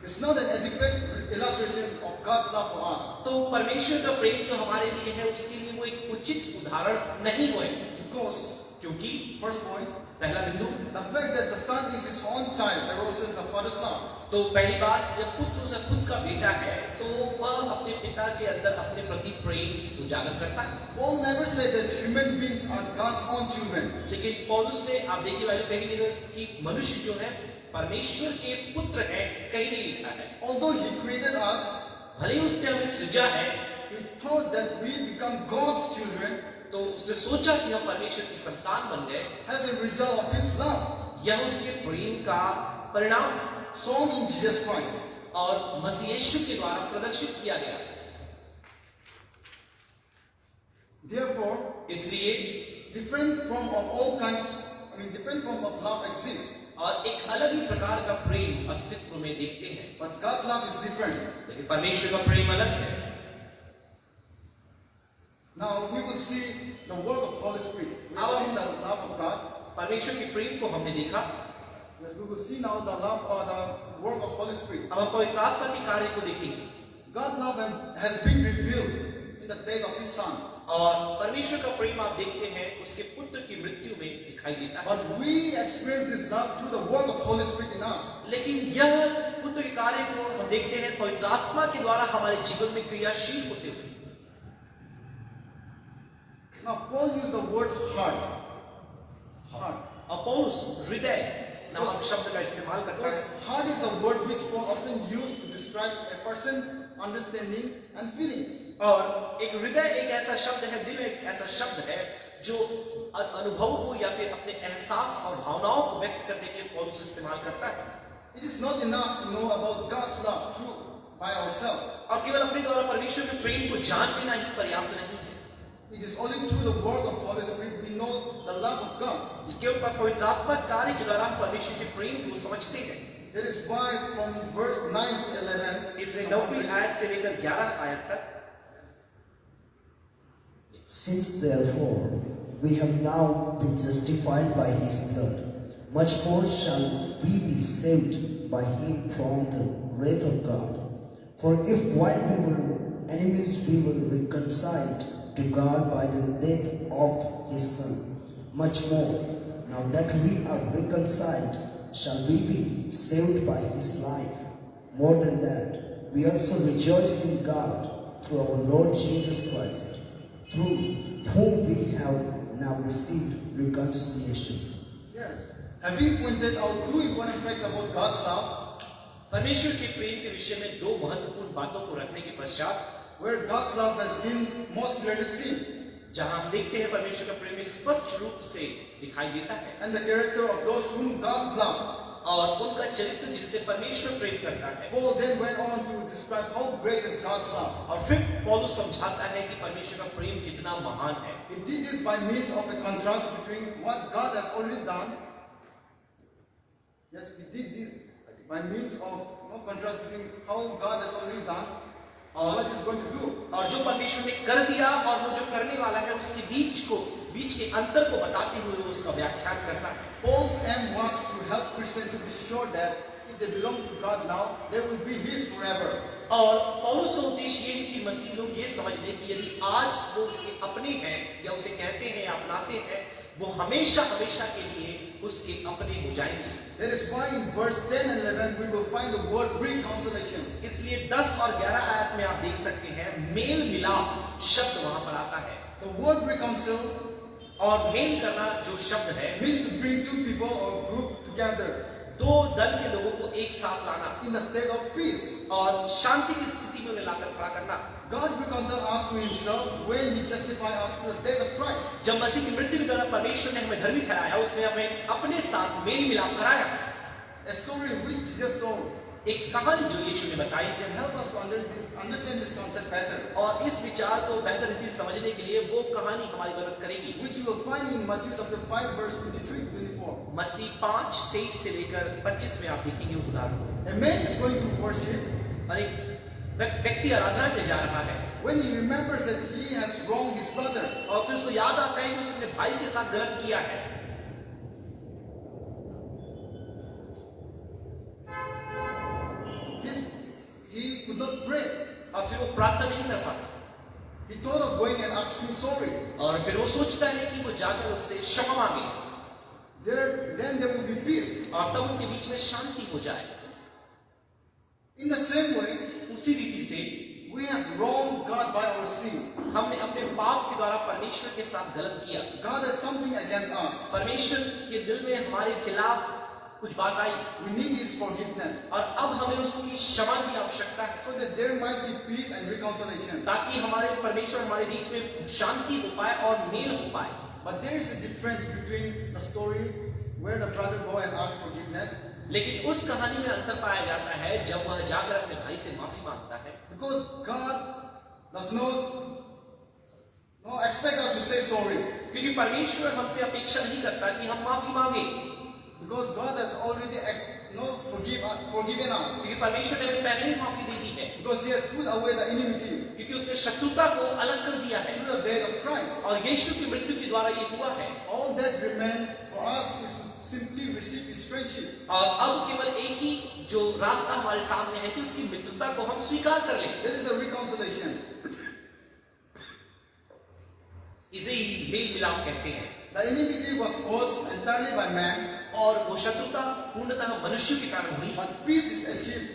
it's not an adequate illustration of God's love for us. तो परमेश्वर का प्रेम जो हमारे लिए है उसके लिए वो एक उचित उदाहरण नहीं हुए, Because, क्योंकि first point, पहला बिंदु, the fact that the son is his own child arouses the father's love. तो पहली बात, जब पुत्र उसे खुद का बेटा है तो वह अपने पिता के अंदर अपने प्रति प्रेम उजागर करता है। Paul never said that human beings are God's own children. लेकिन पौलुस ने, आप देखिए वाले कहीं नहीं कि मनुष्य जो है परमेश्वर के पुत्र है, कहीं नहीं लिखा है। Although he created us, भले ही उसने हमें सृजा है, he thought that we become God's children तो उसने सोचा कि हम परमेश्वर की संतान बन गए, as a result of his love, यह उसके प्रेम का परिणाम है sown in Jesus Christ. और मसीह यीशु के द्वारा प्रदर्शित किया गया। Therefore, इसलिए different form of all kinds, different form of love exists. और एक अलग ही प्रकार का प्रेम अस्तित्व में देखते हैं, But God's love is different. लेकिन परमेश्वर का प्रेम अलग है। Now we will see the work of Holy Spirit. We have seen the love of God. परमेश्वर के प्रेम को हमने देखा, Yes, we will see now the love or the work of Holy Spirit. अब हम पवित्र आत्मा के कार्य को देखेंगे। God's love has been revealed in the death of His Son. और परमेश्वर का प्रेम आप देखते हैं उसके पुत्र की मृत्यु में दिखाई देता है, But we experience this love through the work of Holy Spirit in us. लेकिन यह पुत्र के कार्य को हम देखते हैं पवित्र आत्मा के द्वारा हमारे जीवन में क्रियाशील होते हुए। Now Paul used the word heart. Heart. और पौलुस हृदय नामक शब्द का इस्तेमाल करता Because है, heart is the word which Paul often used to describe a person understanding and feelings. और एक हृदय एक ऐसा शब्द है, दिल एक ऐसा शब्द है जो अनुभव को या फिर अपने एहसास और भावनाओं को व्यक्त करने के लिए पौलुस इस्तेमाल करता है। It is not enough to know about God's love through by ourselves. और केवल अपने द्वारा परमेश्वर के प्रेम को जान लेना ही पर्याप्त नहीं है, It is only through the work of Holy Spirit we know the love of God. केवल पवित्र आत्मा कार्य के द्वारा हम परमेश्वर के प्रेम को समझते हैं। That is why from verse 9 to 11, इसलिए 9वीं आयत से लेकर 11 आयत तक, Since therefore we have now been justified by his blood, much more shall we be saved by him from the wrath of God. For if while we were enemies we were reconciled to God by the death of his Son, much more, now that we are reconciled, shall we be saved by his life. More than that, we also rejoice in God through our Lord Jesus Christ, through whom we have now received reconciliation. yes, having pointed out two important facts about God's love, परमेश्वर के प्रेम के विषय में दो महत्वपूर्ण बातों को रखने के पश्चात, where God's love has been most clearly seen, जहां हम देखते हैं परमेश्वर का प्रेम स्पष्ट रूप से दिखाई देता है and the character of those whom God loves, और उनका चरित्र जिसे परमेश्वर प्रेम करता है, Paul then went on to describe how great is God's love. और फिर पौलुस समझाता है कि परमेश्वर का प्रेम कितना महान है। He did this by means of a contrast between what God has already done. Yes, he did this by means of contrast between how God has already done and what he's going to do. और जो परमेश्वर ने कर दिया और वो जो करने वाला है उसके बीच के अंतर को बताते हुए वो उसका व्याख्यान करता है। Paul's aim was to help Christians to be sure that if they belong to God now, they will be His forever. और पौलुस का उद्देश्य ये है कि मसीह लोग ये समझ लें कि यदि आज वो उसके अपने हैं या उसे कहते हैं या अपनाते हैं, वो हमेशा हमेशा के लिए उसके अपने हो जाएंगे। That is why in verse 10 and 11 we will find the word reconciliation. इसलिए 10 और 11 आयत में आप देख सकते हैं मेल मिलाप शब्द वहां पर आता है। The word reconcile और मेल करना जो शब्द है means to bring two people or group together दो दल के लोगों को एक साथ लाना in a state of peace. और शांति की स्थिति में उन्हें लाकर खड़ा करना। God reconciled us to himself when he justified us through the death of Christ. जब मसीह की मृत्यु के द्वारा परमेश्वर ने हमें धर्मी ठहराया, उसने हमें अपने साथ मेल मिलाप कराया। A story which Jesus told एक कहानी जो यीशु ने बताई can help us to understand this concept better, और इस विचार को बेहतर रीति से समझने के लिए वो कहानी हमारी मदद करेगी। which you will find in Matthew chapter 5 verse 23 to 24. मत्ती 5:23 से लेकर 25 में आप देखेंगे उस उदाहरण को। A man is going to worship और एक व्यक्ति आराधना के लिए जा रहा है when he remembers that he has wronged his brother. और फिर उसको याद आता है कि उसने अपने भाई के साथ गलत किया है। He could not pray. और फिर वो प्रार्थना नहीं कर पाता He thought of going and asking sorry. और फिर वो सोचता है कि वो जाकर उससे क्षमा मांगे Then there will be peace. और तब उनके बीच में शांति हो जाए। In the same way, उसी रीति से we have wronged God by our sin. हमने अपने पाप के द्वारा परमेश्वर के साथ गलत किया। God has something against us. परमेश्वर के दिल में हमारे खिलाफ कुछ बात आई We need His forgiveness और अब हमें उसकी क्षमा की आवश्यकता है so that there might be peace and reconciliation. ताकि हमारे परमेश्वर हमारे बीच में शांति हो पाए और मेल हो पाए। But there is a difference between the story where the brother go and ask forgiveness, लेकिन उस कहानी में अंतर पाया जाता है जब वह जाकर अपने भाई से माफी मांगता है, because God does not expect us to say sorry, क्योंकि परमेश्वर हमसे अपेक्षा नहीं करता कि हम माफी मांगे, because God has already forgiven us, क्योंकि परमेश्वर ने हमें पहले ही माफी दे दी है, because He has put away the enmity क्योंकि उसने शत्रुता को अलग कर दिया है through the death of Christ. और यीशु की मृत्यु के द्वारा ये हुआ है। All that remains for us is to simply receive His friendship. और अब केवल एक ही जो रास्ता हमारे सामने है कि उसकी मित्रता को हम स्वीकार कर लें। That is a reconciliation. इसे ही मेल मिलाप कहते हैं। The enmity was caused entirely by man, और वो शत्रुता पूर्णतः मनुष्य के कारण हुई, but peace is achieved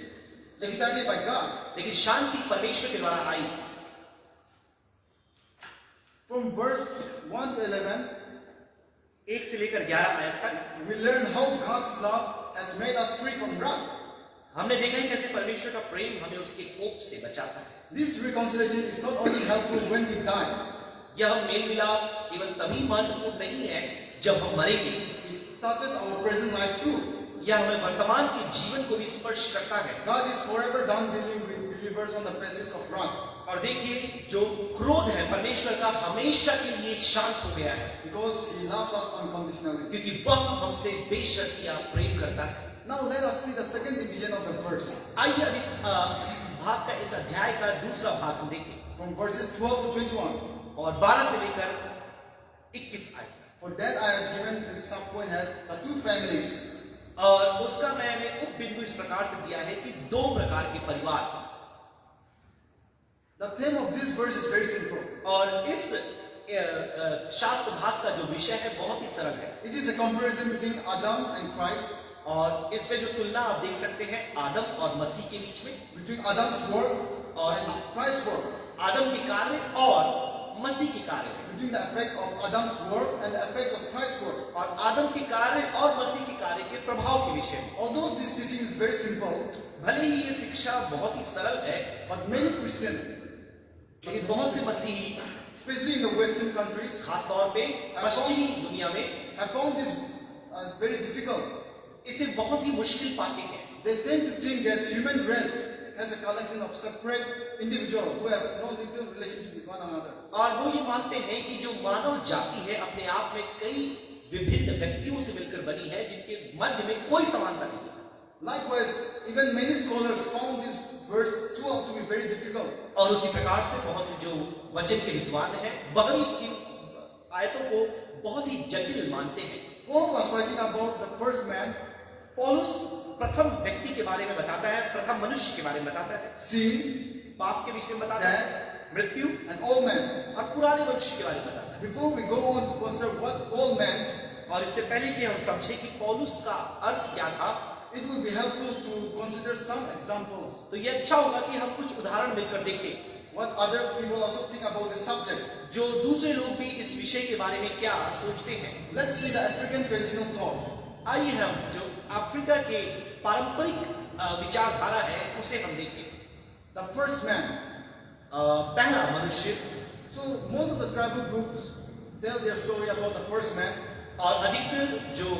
entirely by God. लेकिन शांति परमेश्वर के द्वारा आई। From verse 1 to 11, 1 से लेकर 11 आयत तक we learn how God's love has made us free from wrath. हमने देखा है कैसे परमेश्वर का प्रेम हमें उसके कोप से बचाता है। This reconciliation is not only helpful when we die, यह मेल मिलाप केवल तभी महत्वपूर्ण नहीं है जब हम मरेंगे, it touches our present life too. यह हमें वर्तमान के जीवन को भी स्पर्श करता है। God is forever done dealing with believers on the basis of wrath, और देखिए जो क्रोध है परमेश्वर का हमेशा के लिए शांत हो गया है, because He loves us unconditionally. क्योंकि वह हमसे बेशर्तिया प्रेम करता है। Now let us see the second division of the verse. आइए अब इस भाग का, इस अध्याय का दूसरा भाग हम देखें, From verses 12 to 21. और 12 से लेकर 21 आयत तक। For that I have given this subpoint as the two families. और उसका मैंने उप बिंदु इस प्रकार से दिया है कि दो प्रकार के परिवार। The theme of this verse is very simple. और इस शास्त्र भाग का जो विषय है बहुत ही सरल है, It is a comparison between Adam and Christ, और इसमें जो तुलना आप देख सकते हैं आदम और मसीह के बीच में, between Adam's work and Christ's work, आदम के कार्य और मसीह के कार्य में, between the effect of Adam's work and the effects of Christ's work. और आदम के कार्य और मसीह के कार्य के प्रभाव के विषय में। Although this teaching is very simple, भले ही ये शिक्षा बहुत ही सरल है, but many Christians, लेकिन बहुत से मसीही especially in the Western countries, खास तौर पे पश्चिमी दुनिया में have found this very difficult. इसे बहुत ही मुश्किल पाते हैं। They tend to think that human race has a collection of separate individuals who have no little relationship with one another. और वो ये मानते हैं कि जो मानव जाति है अपने आप में कई विभिन्न व्यक्तियों से मिलकर बनी है जिनके मध्य में कोई समानता नहीं है। Likewise, even many scholars found this verse 12 to be very difficult. और उसी प्रकार से बहुत से जो वचन के विद्वान हैं वह भी इन आयतों को बहुत ही जटिल मानते हैं। Paul was writing about the first man, पौलुस प्रथम व्यक्ति के बारे में बताता है, प्रथम मनुष्य के बारे में बताता है, sin, पाप के विषय में बताता है, death, मृत्यु and old man. और पुराने मनुष्य के बारे में बताता है। Before we go on to consider what old man, और इससे पहले कि हम समझे कि पौलुस का अर्थ क्या था, it will be helpful to consider some examples. तो ये अच्छा होगा कि हम कुछ उदाहरण मिलकर देखें What other people also think about this subject. जो दूसरे लोग भी इस विषय के बारे में क्या सोचते हैं। Let's see the African traditional thought. आइए हम जो अफ्रीका के पारंपरिक विचारधारा है उसे हम देखें। The first man. पहला मनुष्य, So most of the tribal groups tell their story about the first man. और अधिकतर जो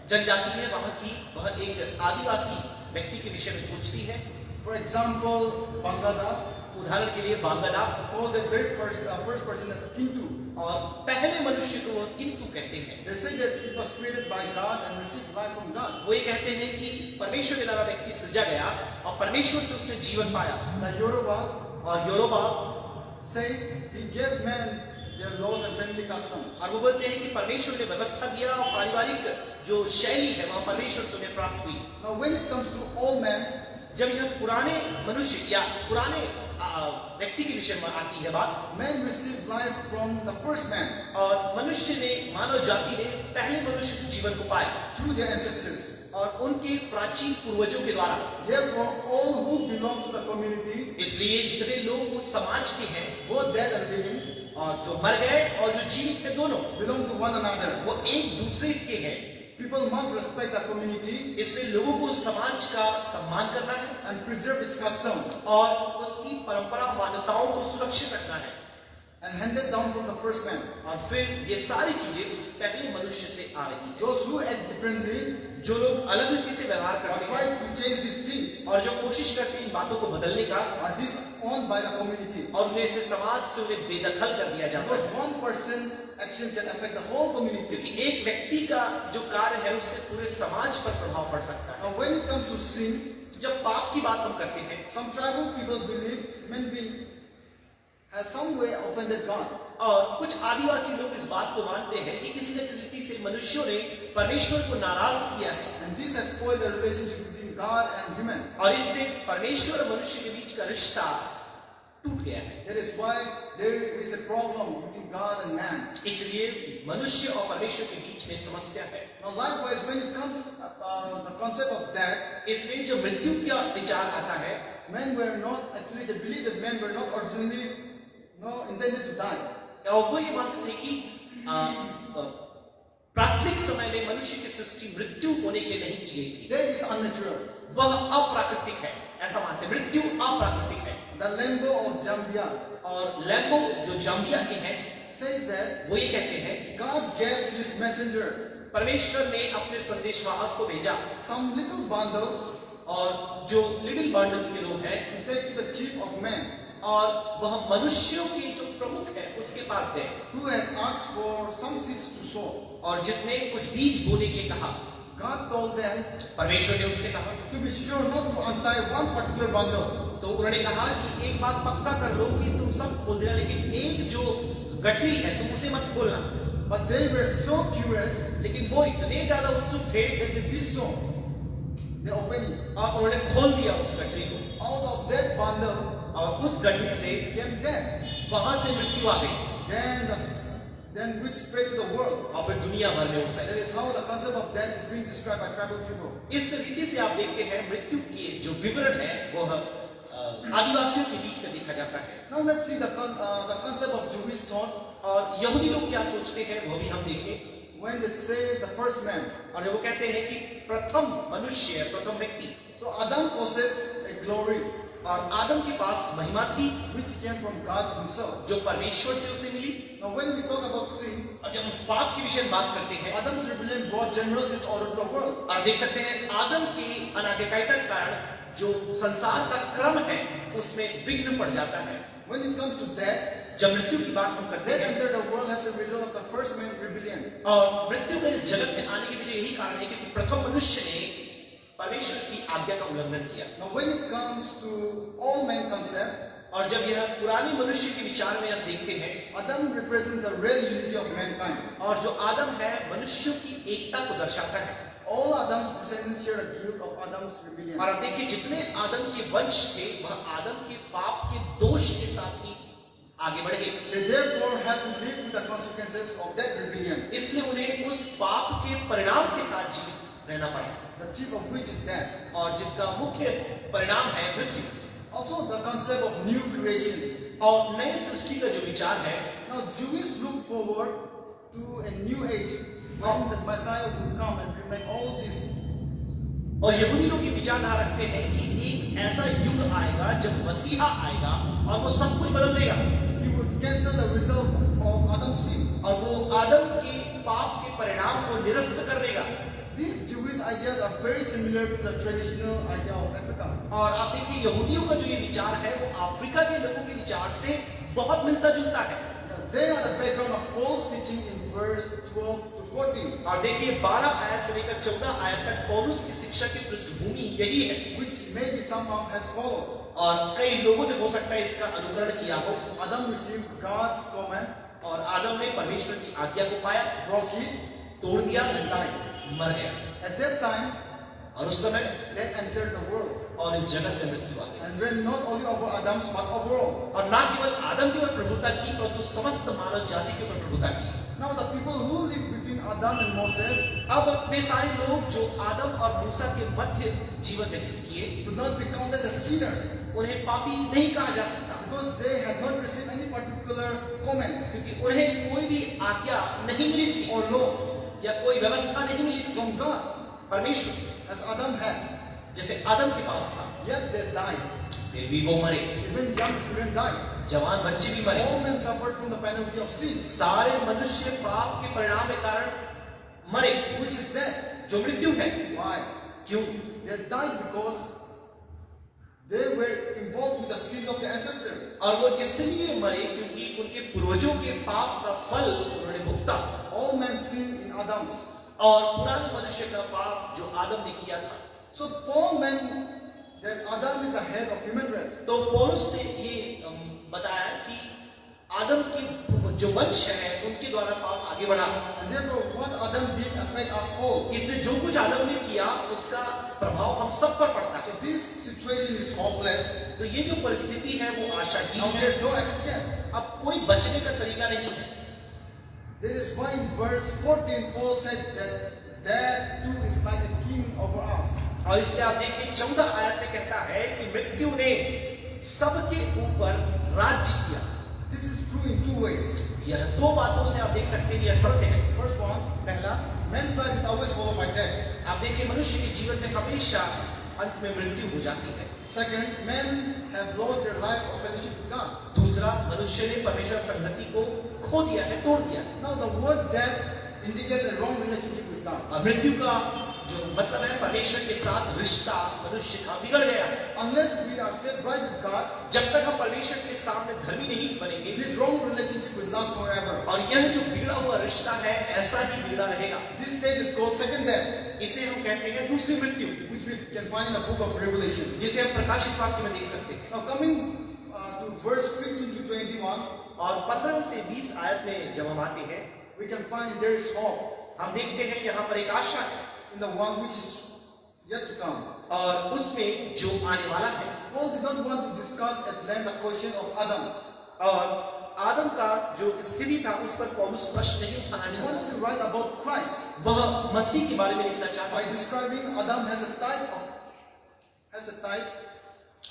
जनजाति है वहाँ की, वह एक आदिवासी व्यक्ति के विषय में सोचती है। For example, Bangada उदाहरण के लिए बांगदा, called that first person as Kintu. और पहले मनुष्य को वह किंतु कहते हैं। They say that it was created by God and received life from God. वो ये कहते हैं कि परमेश्वर के द्वारा व्यक्ति सृजा गया और परमेश्वर से उसने जीवन पाया। The Yoruba और Yoruba, says he gave men their laws and family customs. और वो बोलते हैं कि परमेश्वर ने व्यवस्था दिया और पारिवारिक जो शैली है वह परमेश्वर से उन्हें प्राप्त हुई। Now when it comes to all men, जब यह पुराने मनुष्य या पुराने व्यक्ति के विषय में आती है बात, men received life from the first man और मनुष्य ने, मानव जाति ने पहले मनुष्य से जीवन को पाया through their ancestors. और उनके प्राचीन पूर्वजों के द्वारा। Therefore, all who belong to the community, इसलिए जितने लोग उस समाज के हैं, both dead and living, और जो मर गए और जो जीवित है दोनों, belong to one another. वो एक दूसरे के हैं। People must respect the community इसलिए लोगों को समाज का सम्मान करना है and preserve its custom और उसकी परंपरा मान्यताओं को सुरक्षित रखना है and handed down from the first man. और फिर ये सारी चीजें उस पहले मनुष्य से आ रही है। Those who act differently जो लोग अलग रीति से व्यवहार or करते try हैं to change these things और जो कोशिश करते हैं इन बातों को बदलने का, are disowned by the community. और उन्हें इसे समाज से उन्हें बेदखल कर दिया जाता Because है, one person's action can affect the whole community. क्योंकि एक व्यक्ति का जो कार्य है उससे पूरे समाज पर प्रभाव पड़ सकता है। Now when it comes to sin, जब पाप की बात हम करते हैं, some tribal people believe human being has some way offended God. और कुछ आदिवासी लोग इस बात को मानते हैं कि किसी न किसी रीति से मनुष्यों ने परमेश्वर को नाराज किया है And this has spoiled the relationship between God and human. और इससे परमेश्वर और मनुष्य के बीच का रिश्ता टूट गया है। That is why there is a problem between God and man. इसलिए मनुष्य और परमेश्वर के बीच में समस्या है। Now likewise, when it comes the concept of death, इसलिए जो मृत्यु का विचार आता है, men were not actually, they believe that men were not originally intended to die. और वो ये मानते थे कि प्राथमिक समय में मनुष्य की सृष्टि मृत्यु होने के लिए नहीं की गई थी, Death is unnatural. वह अप्राकृतिक है, ऐसा मानते हैं। मृत्यु अप्राकृतिक है। The Lembo of Zambia और लैम्बो जो जाम्बिया के हैं says that वो ये कहते हैं God gave his messenger परमेश्वर ने अपने संदेशवाहक को भेजा some little bundles और जो लिटिल बंडल्स के लोग हैं to take to the chief of men और वह मनुष्यों के जो प्रमुख है उसके पास गए who had asked for some seeds to sow. और जिसने कुछ बीज बोने के लिए कहा। God told them परमेश्वर ने उससे कहा to be sure not to untie one particular bundle. तो उन्होंने कहा कि एक बात पक्का कर लो कि तुम सब खोल देना, लेकिन एक जो गठरी है तुम उसे मत खोलना। But they were so curious लेकिन वो इतने ज्यादा उत्सुक थे that they did so. They opened it. और उन्होंने खोल दिया उस गठरी को Out of that bundle और उस गठरी से came death. वहां से मृत्यु आ गई Then which spread to the world. और फिर दुनिया भर में वो That फैली। is how the concept of death is being described by tribal people. इस रीति से आप देखते हैं मृत्यु के जो विवरण है वो आदिवासियों के बीच में देखा जाता है। Now let's see the concept of Jewish thought. और यहूदी लोग क्या सोचते हैं वो भी हम देखें। When they say the first man. और जब वो कहते हैं कि प्रथम मनुष्य, प्रथम व्यक्ति, So Adam possessed a glory और आदम के पास महिमा थी which came from God himself. जो परमेश्वर से उसे मिली। Now when we talk about sin, और जब हम पाप के विषय में बात करते हैं Adam's rebellion brought general disorder to the world. और देख सकते हैं आदम की अनाज्ञाकारिता के कारण जो संसार का क्रम है उसमें विघ्न पड़ जाता है। When it comes to death, जब मृत्यु की बात हम करते death हैं entered the world as a result of the first man's rebellion. और मृत्यु के इस जगत में आने के पीछे यही कारण है क्योंकि प्रथम मनुष्य ने परमेश्वर की आज्ञा का उल्लंघन किया। Now when it comes to all man concept, और जब यह पुराने मनुष्य के विचार में हम देखते हैं Adam represents the real unity of mankind. और जो आदम है मनुष्यों की एकता को दर्शाता है। all Adam's descendants share the guilt of Adam's rebellion. और अब देखिए जितने आदम के वंश थे वह आदम के पाप के दोष के साथ ही आगे बढ़ गए। They therefore have to live with the consequences of that rebellion, इसलिए उन्हें उस पाप के परिणाम के साथ जीवित रहना पड़ा, the chief of which is death. और जिसका मुख्य परिणाम है मृत्यु। Also, the concept of new creation. और नए सृष्टि का जो विचार है, Now, Jews look forward to a new age when the Messiah will come and bring back all this. और यहूदी लोग ये विचारधारा रखते हैं कि एक ऐसा युग आएगा जब मसीहा आएगा और वो सब कुछ बदल देगा, He would cancel the result of Adam's sin. और वो आदम के पाप के परिणाम को निरस्त कर देगा। These Jewish ideas are very similar to the traditional idea of Africa. और आप देखिए यहूदियों का जो ये विचार है वो अफ्रीका के लोगों के विचार से बहुत मिलता जुलता है। They are the background of Paul's teaching in verse 12 to 14, और देखिए 12 आयत से लेकर 14 आयत तक पौलुस की शिक्षा की पृष्ठभूमि यही है, which maybe someone has followed. और कई लोगों ने हो सकता है इसका अनुकरण किया हो। Adam received God's command, और आदम ने परमेश्वर की आज्ञा को पाया, broke it, तोड़ दिया, and died. मर गया। At that time, और उस समय death entered the world और इस जगत में मृत्यु आ गई, and reigned not only over Adam's but over all. और ना केवल आदम के ऊपर प्रभुता की परंतु समस्त मानव जाति के ऊपर प्रभुता की। Now the people who lived between Adam and Moses अब वे सारे लोग जो आदम और मूसा के मध्य जीवन व्यतीत किए, do not be counted as sinners उन्हें पापी नहीं कहा जा सकता, because they had not received any particular comment क्योंकि उन्हें कोई भी आज्ञा नहीं मिली थी or law या कोई व्यवस्था नहीं मिली थी from God परमेश्वर से, as Adam had. जैसे आदम के पास था। Yet they died. फिर भी वो मरे, Even young children died. जवान बच्चे भी मरे, All men suffered from the penalty of sin, सारे मनुष्य पाप के परिणाम के कारण मरे, which is death. जो मृत्यु है। Why? क्यों? They died because they were involved with the sins of their ancestors. और वो इसलिए मरे क्योंकि उनके पूर्वजों के पाप का फल उन्होंने भुगता, All men sinned in Adam's. और पुराने मनुष्य का पाप जो आदम ने किया था। So Paul meant that Adam is the head of human race. तो पौलुस ने ये बताया कि आदम के जो वंश है उनके द्वारा पाप आगे बढ़ा, And therefore, what Adam did affect us all. इसमें जो कुछ आदम ने किया उसका प्रभाव हम सब पर पड़ता So है। this situation is hopeless. तो ये जो परिस्थिति है वो Now आशाहीन है, there's no escape. अब कोई बचने का तरीका नहीं है। That is why in verse 14 Paul said that too is like a king over us. और इसलिए आप देखिए 14 आयत में कहता है कि मृत्यु ने सबके ऊपर राज्य किया। This is true in two ways. यह दो बातों से आप देख सकते हैं यह सत्य है। First one, पहला, man's life is always followed by death. आप देखिए मनुष्य के जीवन में हमेशा अंत में मृत्यु हो जाती है। Second, men have lost their life of fellowship with God. दूसरा, मनुष्य ने परमेश्वर संगति को खो दिया है, तोड़ दिया है। Now the word death indicates a wrong relationship with God. और मृत्यु का जो मतलब है परमेश्वर के साथ रिश्ता मनुष्य का बिगड़ गया है। Unless we are set right with God, जब तक हम परमेश्वर के सामने धर्मी नहीं बनेंगे, this wrong relationship will last forever. और यह जो बिगड़ा हुआ रिश्ता है ऐसा ही बिगड़ा रहेगा। This state is called second death, इसे हम कहते हैं दूसरी मृत्यु, which we can find in the book of Revelation. जिसे हम प्रकाशित वाक्य में देख सकते हैं। Now coming to verse 15 to 21, और 15 से 20 आयत में जब हम आते हैं, we can find there is hope हम देखते हैं यहाँ पर एक आशा है in the one which is yet to come. और उसमें जो आने वाला है। Paul did not want to discuss at length the question of Adam. और आदम का जो स्थिति था उस पर पौलुस प्रश्न नहीं उठाना He चाहता, wanted to write about Christ वह मसीह के बारे में लिखना चाहता by describing Adam as a type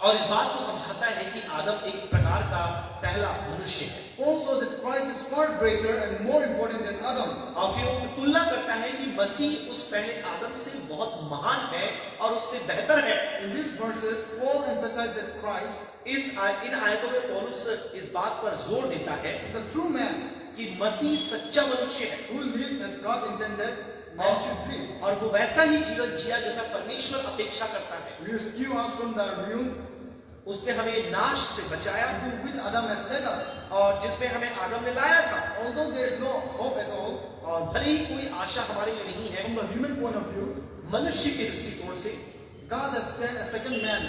और इस बात को समझाता है कि आदम एक प्रकार का पहला मनुष्य है। also that Christ is far greater and more important than Adam. और फिर वो तुलना करता है कि मसीह उस पहले आदम से बहुत महान है और उससे बेहतर है। In these verses, Paul emphasized that Christ इन आयतों में पौलुस इस बात पर जोर देता है is a true man कि मसीह सच्चा मनुष्य है who lived as God intended man should live. और वो वैसा ही जीवन जिया जैसा परमेश्वर अपेक्षा करता है। Rescue us from the ruin उसने हमें नाश से बचाया into which Adam has led us. और जिसमें हमें आदम ने लाया था। Although there is no hope at all, और भले ही कोई आशा हमारे लिए नहीं है, from the human point of view, मनुष्य के दृष्टिकोण से God has sent a second man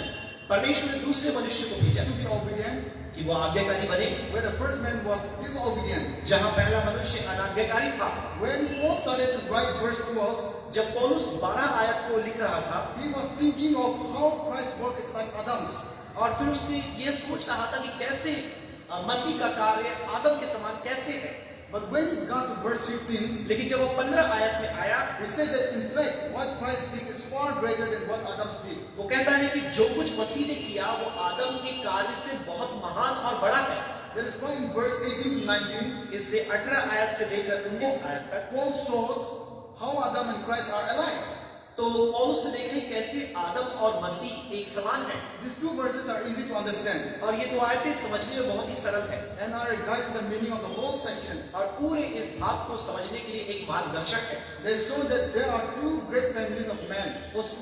परमेश्वर ने दूसरे मनुष्य को भेजा to be obedient, कि वो आज्ञाकारी बने, where the first man was disobedient. जहां पहला मनुष्य अनाज्ञाकारी था। When Paul started to write verse 12, जब पौलुस 12 आयत को लिख रहा था he was thinking of how Christ's work is like Adam's. और फिर उसने ये सोच रहा था कि कैसे मसीह का कार्य आदम के समान कैसे है। But when he got to verse 15, लेकिन जब वो 15 आयत में आया, he said that in fact what Christ did is far greater than what Adam's did. वो कहता है कि जो कुछ मसीह ने किया वो आदम के कार्य से बहुत महान और बड़ा है। That is why in verse 18 to 19, इसलिए 18 आयत से लेकर 19 आयत तक Paul showed how Adam and Christ are alike. तो पौलुस ने देखें कैसे आदम और मसीह एक समान है। These two verses are easy to understand और ये दो आयतें समझने में बहुत ही सरल है and are a guide to the meaning of the whole section. और पूरे इस भाग को समझने के लिए एक मार्गदर्शक है। They show that there are two great families of man,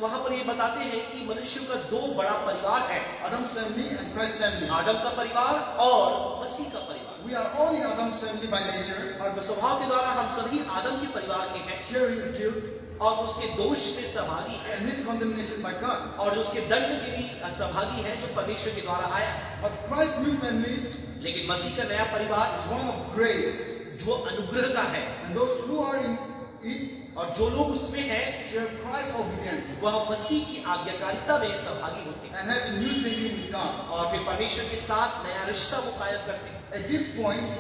वहां पर ये बताते हैं कि मनुष्य का दो बड़ा परिवार है, Adam's family and Christ's family. आदम का परिवार और मसीह का परिवार। We are all in Adam's family by nature, और स्वभाव के द्वारा हम सभी आदम के परिवार के हैं sharing his guilt और उसके दोष में सहभागी हैं and his condemnation by God. और उसके दंड के भी सहभागी हैं जो परमेश्वर के द्वारा आया। But Christ's new family लेकिन मसीह का नया परिवार is one of grace, जो अनुग्रह का है and those who are in it और जो लोग उसमें हैं share Christ's obedience वह मसीह की आज्ञाकारिता में सहभागी होते हैं and have a new standing with God. और फिर परमेश्वर के साथ नया रिश्ता वो कायम करते हैं। At this point,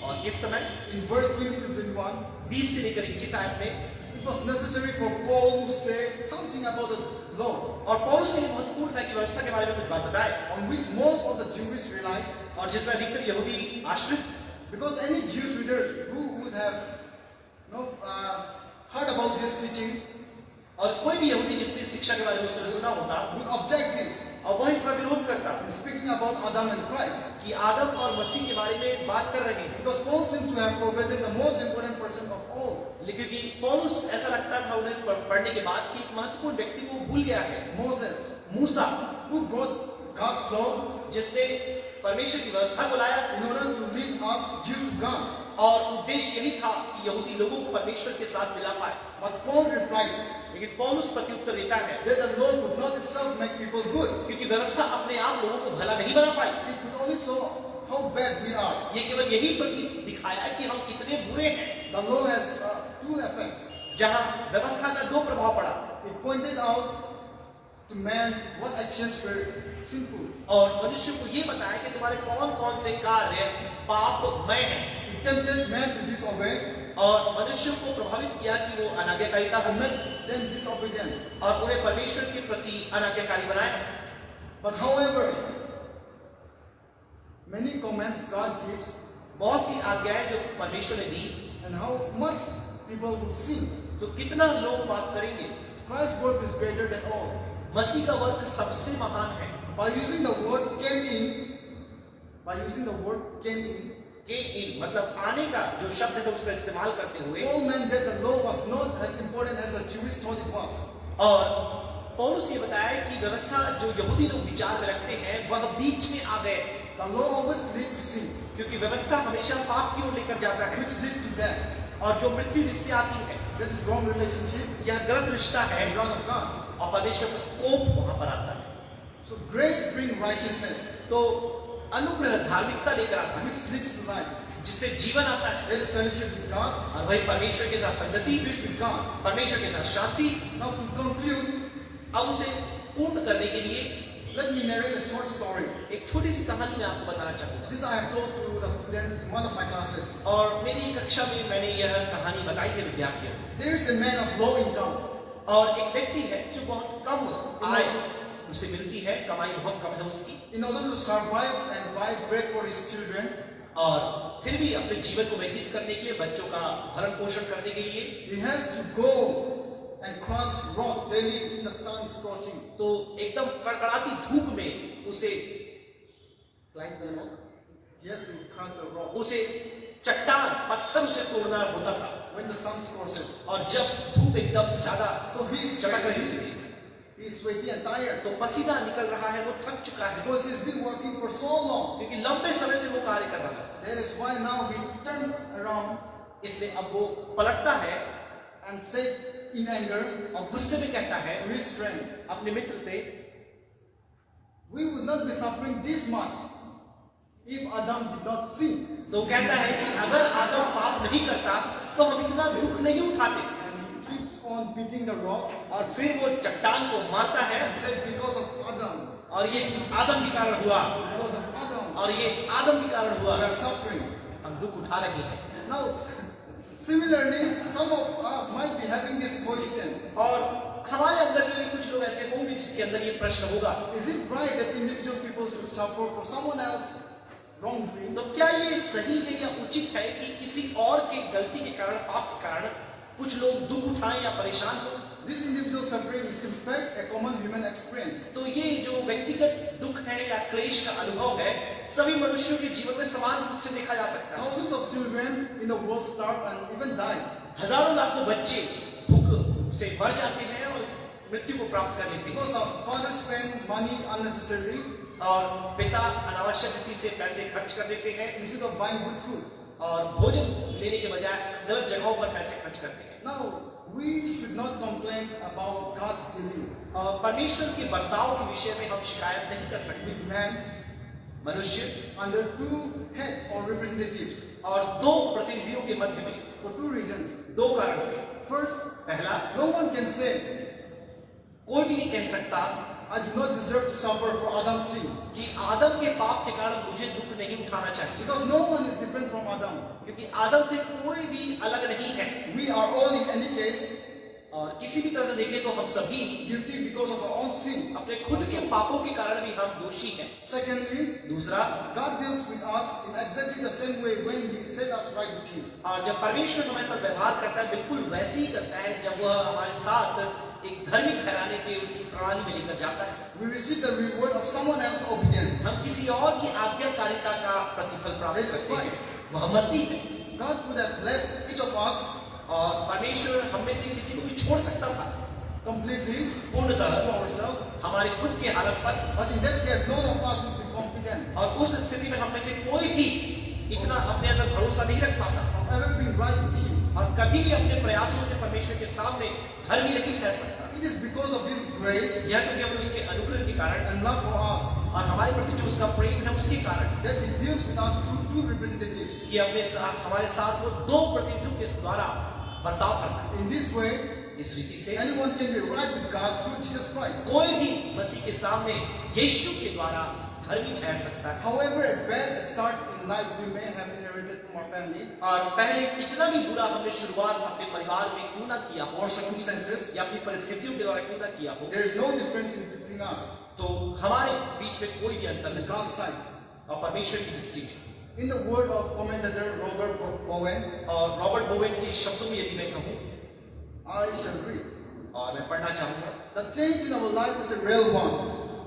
और इस समय in verse 20 to 21, 20 से लेकर 21 आयत में it was necessary for Paul to say something about the law, और पौलुस के लिए महत्वपूर्ण था कि व्यवस्था के बारे में कुछ बात बताए on which most of the Jewish relied, और जिसमें अधिकतर यहूदी आश्रित, because any Jewish readers who would have heard about this teaching और कोई भी यहूदी जिसने शिक्षा के बारे में उसने सुना होता would object this. और वह इसका विरोध करता Speaking about Adam and Christ, कि आदम और मसीह के बारे में बात कर रहे हैं, because Paul seems to have forgotten the most important person of all. क्योंकि पौलुस ऐसा लगता था उन्हें पढ़ने के बाद कि एक महत्वपूर्ण व्यक्ति को भूल गया है, Moses, Musa, who brought God's law जिसने परमेश्वर की व्यवस्था को लाया in order to lead us Jews to God. और उद्देश्य यही था कि यहूदी लोगों को परमेश्वर के साथ मिला पाए। But Paul replied लेकिन पौलुस प्रत्युत्तर देता है that the law could not itself make people good. क्योंकि व्यवस्था अपने आप लोगों को भला नहीं बना पाई, It could only show how bad we are. ये केवल यही प्रतीक दिखाया है कि हम कितने बुरे हैं। The law has two effects. जहां व्यवस्था का दो प्रभाव पड़ा, It pointed out to man what actions were sinful. और मनुष्य को ये बताया कि तुम्हारे कौन कौन से कार्य पापमय हैं। It tempted man to disobey और मनुष्य को प्रभावित किया कि वो अनाज्ञाकारिता and को made them disobedient. और उन्हें परमेश्वर के प्रति अनाज्ञाकारी बनाया। But however, many commands God gives बहुत सी आज्ञाएं जो परमेश्वर ने दी, and how much people will sin. तो कितना लोग पाप करेंगे। Christ's work is greater than all. मसीह का वर्क सबसे महान है। By using the word came in, के इन मतलब आने का जो शब्द है उसका इस्तेमाल करते हुए, Paul meant that the law was not as important as the Jewish thought it was. और पौलुस ये बताया कि व्यवस्था जो यहूदी लोग विचार में रखते हैं वह बीच में आ गए, The law always leads to sin, क्योंकि व्यवस्था हमेशा पाप की ओर लेकर जाता है which leads to death. और जो मृत्यु जिससे आती है That is wrong relationship यह गलत रिश्ता है and wrath of God. और परमेश्वर का कोप वहां पर आता है। So grace brings righteousness, तो अनुग्रह धार्मिकता लेकर आता है which leads to life. जिससे जीवन आता है That is fellowship with God, और वही परमेश्वर के साथ संगति, peace with God. परमेश्वर के साथ शांति। Now to conclude, अब उसे पूर्ण करने के लिए let me narrate a short story. एक छोटी सी कहानी मैं आपको बताना चाहूंगा। This I have told to the students in one of my classes. और मेरी कक्षा में मैंने यह कहानी बताई है विद्यार्थियों को। There is a man of low income. और एक व्यक्ति है जो बहुत कम आय उसे मिलती है, कमाई बहुत कम है उसकी, In order to survive and buy bread for his children, और फिर भी अपने जीवन को व्यतीत करने के लिए, बच्चों का भरण पोषण करने के लिए he has to go and cross rock daily in the sun scorching. तो एकदम कड़कड़ाती धूप में उसे climb the rock, He has to cross the rock उसे चट्टान पत्थर उसे तोड़ना होता था। when the sun scorches. और जब धूप एकदम ज्यादा So he is चमक रही sweaty. थी He is sweaty and tired तो पसीना निकल रहा है, वो थक चुका है because he has been working for so long. क्योंकि लंबे समय से वो कार्य कर रहा था। That is why now he turned around इसलिए अब वो पलटता है and said in anger और गुस्से में कहता है to his friend, अपने मित्र से, we would not be suffering this much if Adam did not sin. तो वो कहता है कि अगर आदम पाप नहीं करता तो हम इतना दुख नहीं उठाते। And he keeps on beating the rock और फिर वो चट्टान को मारता है and said, because of Adam, और ये आदम के कारण हुआ, because of Adam, और ये आदम के कारण हुआ, we are suffering. हम दुख उठा रहे हैं। Now, similarly, some of us might be having this question. और हमारे अंदर में भी कुछ लोग ऐसे होंगे जिसके अंदर ये प्रश्न होगा, Is it right that individual people should suffer for someone else wrongdoing? तो क्या ये सही है या उचित है कि किसी और के गलती के कारण, पाप के कारण कुछ लोग दुख उठाएं या परेशान हो? This individual suffering is in fact a common human experience. तो ये जो व्यक्तिगत दुख है या क्लेश का अनुभव है, सभी मनुष्यों के जीवन में समान रूप से देखा जा सकता है। Thousands of children in the world starve and even die हजारों लाखों बच्चे भूख से मर जाते हैं और मृत्यु को प्राप्त कर लेते हैं, because of fathers spend money unnecessarily और पिता अनावश्यक रीति से पैसे खर्च कर देते हैं instead of buying good food. और भोजन लेने के बजाय गलत जगहों पर पैसे खर्च करते हैं। Now, we should not complain about God's dealing और परमेश्वर के बर्ताव के विषय में हम शिकायत नहीं कर सकते। with man मनुष्य under two heads or representatives और दो प्रतिनिधियों के मध्य में for two reasons. दो कारण से, First, पहला, no one can say, कोई भी नहीं कह सकता I do not deserve to suffer for Adam's sin, कि आदम के पाप के कारण मुझे दुख नहीं उठाना चाहिए, because no one is different from Adam. क्योंकि आदम से कोई भी अलग नहीं है। We are all in any case और किसी भी तरह से देखें तो हम सभी guilty because of our own sin. अपने खुद के पापों के कारण भी हम दोषी हैं। Secondly, दूसरा, God deals with us in exactly the same way when He set us right with Him. और जब परमेश्वर हमारे साथ व्यवहार करता है बिल्कुल वैसे ही करता है जब वह हमारे साथ एक धर्मी ठहराने के उस प्रणाली में लेकर जाता है। We receive the reward of someone else's obedience. हम किसी और की आज्ञाकारिता का प्रतिफल प्राप्त That is करते हैं, Christ. वह मसीह है। God could have left each of us और परमेश्वर हम में से किसी को भी छोड़ सकता था completely पूर्णतः to ourselves, हमारे खुद के हालत पर, but in that case, none of us would be confident और उस स्थिति में हम में से कोई भी इतना अपने अंदर भरोसा नहीं रख पाता of ever being right with Him. और कभी भी अपने प्रयासों से परमेश्वर के सामने धर्मी नहीं ठहर सकता। It is because of His grace यह तो केवल उसके अनुग्रह के कारण and love for us और हमारे प्रति जो उसका प्रेम है उसके कारण that He deals with us through two representatives. कि अपने साथ हमारे साथ वो दो प्रतिनिधियों के द्वारा बर्ताव करता है। In this way, इस रीति से anyone can be right with God through Jesus Christ. कोई भी मसीह के सामने यीशु के द्वारा धर्मी ठहर सकता है। However, a bad start in life we may have inherited from our family और पहले कितना भी बुरा हमने शुरुआत अपने परिवार में क्यों ना किया हो or circumstances, या अपनी परिस्थितियों के द्वारा क्यों ना किया हो, there is no difference in between us तो हमारे बीच में कोई भी अंतर and नहीं God's side. और परमेश्वर की दृष्टि में। In the word of commentator Robert Bowen, और रॉबर्ट बोवेन के शब्दों में यदि मैं कहूँ I shall read. और मैं पढ़ना चाहूंगा, The change in our life is a real one,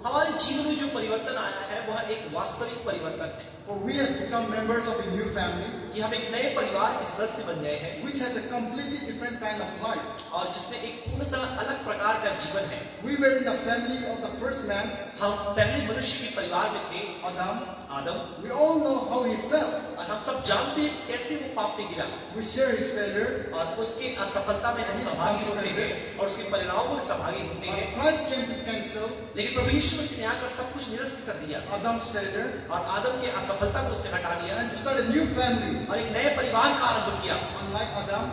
हमारे जीवन में जो परिवर्तन आया है वह एक वास्तविक परिवर्तन है for we have become members of a new family कि हम एक नए परिवार के सदस्य बन गए हैं which has a completely different kind of life. और जिसमें एक पूर्णतः अलग प्रकार का जीवन है। We were in the family of the first man, हम पहले मनुष्य के परिवार में थे, Adam. Adam, We all know how he felt. और हम सब जानते हैं कैसे वो पाप में गिरा We share his failure. और उसके असफलता में हम सहभागी होते हैं और उसके परिणामों में सहभागी होते हैं। But Christ came to cancel लेकिन प्रभु यीशु मसीह ने आकर सब कुछ निरस्त कर दिया Adam's failure और आदम के असफलता को उसने हटा दिया and to start a new family. और एक नए परिवार का आरंभ किया। Unlike Adam,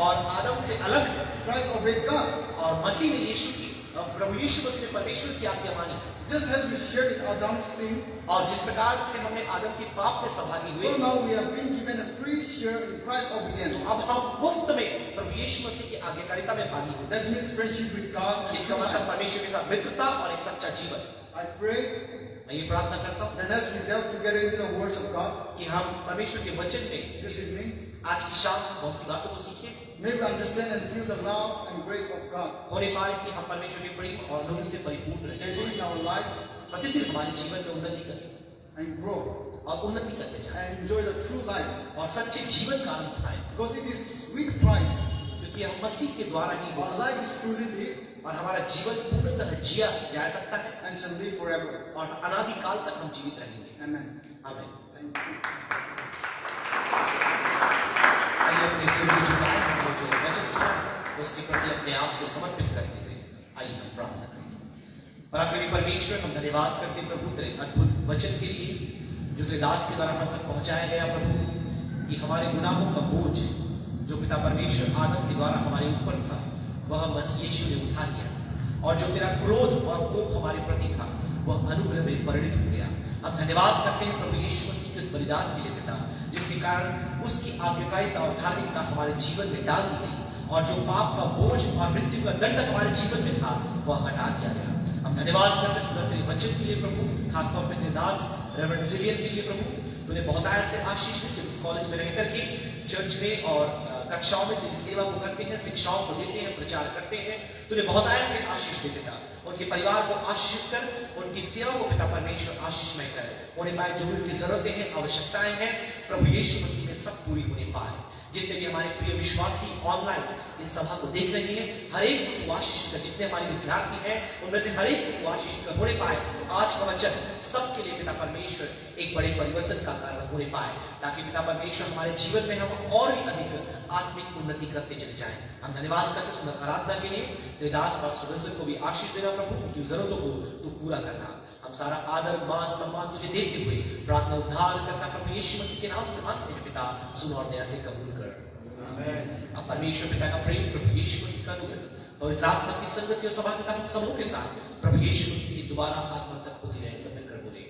और आदम से अलग Christ obeyed God. और मसीह ने यीशु की, प्रभु यीशु मसीह ने परमेश्वर की आज्ञा मानी। Just as we shared in Adam's sin, और जिस प्रकार से हमने आदम के पाप में सहभागी so हुए, now we have been given a free share in Christ's obedience. अब हम मुफ्त में प्रभु यीशु मसीह की आज्ञाकारिता में भागी हुए। That means friendship with God and इसका true मतलब life. परमेश्वर के साथ मित्रता और एक सच्चा जीवन। I pray मैं ये प्रार्थना करता हूँ that as we delve together into the words of God कि हम परमेश्वर के वचन में this evening, आज की शाम बहुत सी बातों को सीखें, may we understand and feel the love and grace of God. होने पाए कि हम परमेश्वर के प्रेम और अनुग्रह से परिपूर्ण They live रहें, in our life प्रतिदिन हमारे जीवन में उन्नति करें and grow और उन्नति करते जाएं and enjoy the true life. और सच्चे जीवन का आनंद उठाएं, Because it is with Christ क्योंकि हम मसीह के द्वारा ही our होगा life is truly lived और हमारा जीवन पूर्णतः जिया जा सकता है and shall live forever. और अनादि काल तक हम जीवित रहेंगे। Amen. आमीन। Thank you. आइए अपने सिर को झुकाएं, हमने जो वचन सुना उसके प्रति अपने आप को समर्पित करते हुए आइए हम प्रार्थना करेंगे। पराक्रमी परमेश्वर, हम धन्यवाद करते हैं प्रभु तेरे अद्भुत वचन के लिए जो तेरे दास के द्वारा हम तक पहुंचाया गया प्रभु, कि हमारे गुनाहों का बोझ जो पिता परमेश्वर आदम के द्वारा हमारे ऊपर था वह मसीह यीशु ने उठा लिया, और जो तेरा क्रोध और कोप हमारे प्रति था वह अनुग्रह में परिणित हो गया। हम धन्यवाद करते हैं प्रभु यीशु मसीह के इस बलिदान के लिए पिता, जिसके कारण उसकी आज्ञाकारिता और धार्मिकता हमारे जीवन में डाल दी गई, और जो पाप का बोझ और मृत्यु का दंड हमारे जीवन में था वह हटा दिया गया। हम धन्यवाद करते हैं सुंदर तेरे वचन के लिए प्रभु, खासतौर पर तेरे दास रेवरेंड सिलियन के लिए प्रभु। तूने बहुत ऐसे आशीष दी जब इस कॉलेज में रह करके चर्च में और कक्षाओं में तेरी सेवा को करते हैं, शिक्षाओं को देते हैं, प्रचार करते हैं। तूने बहुत ऐसे आशीष दे पिता, उनके परिवार को आशीषित कर, उनकी सेवा को पिता परमेश्वर आशीषमय कर, उन्हें पाए जो उनकी जरूरतें हैं, आवश्यकताएं हैं प्रभु यीशु मसीह में सब पूरी होने पाए। जितने भी हमारे प्रिय विश्वासी ऑनलाइन इस सभा को देख रहे हैं, हर एक को तू आशीष कर, जितने हमारे विद्यार्थी हैं उनमें से हर एक को तू आशीष कर होने पाए। आज का वचन सबके लिए पिता परमेश्वर एक बड़े परिवर्तन का कारण होने पाए, ताकि पिता परमेश्वर हमारे जीवन में हम और भी अधिक आत्मिक उन्नति करते चले जाएं। हम धन्यवाद करते सुंदर आराधना के लिए तेरे दास पास्टर विल्सन को भी आशीष देना प्रभु, उनकी जरूरतों को तू पूरा करना। हम सारा आदर मान सम्मान तुझे देते हुए प्रार्थना उद्धार करता प्रभु यीशु मसीह के नाम से मांगते हैं पिता, सुन और दया से कबूल कर। अब परमेश्वर पिता का प्रेम, प्रभु यीशु मसीह का अनुग्रह, पवित्र आत्मा की संगति और सभागिता हम समूह के साथ प्रभु यीशु मसीह की दोबारा आगमन तक होती रहे, सब मिलकर बोले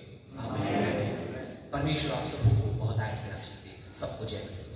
आमीन। परमेश्वर आप सबको बहुत ऐसे आशीष दे, सबको जय मसीह।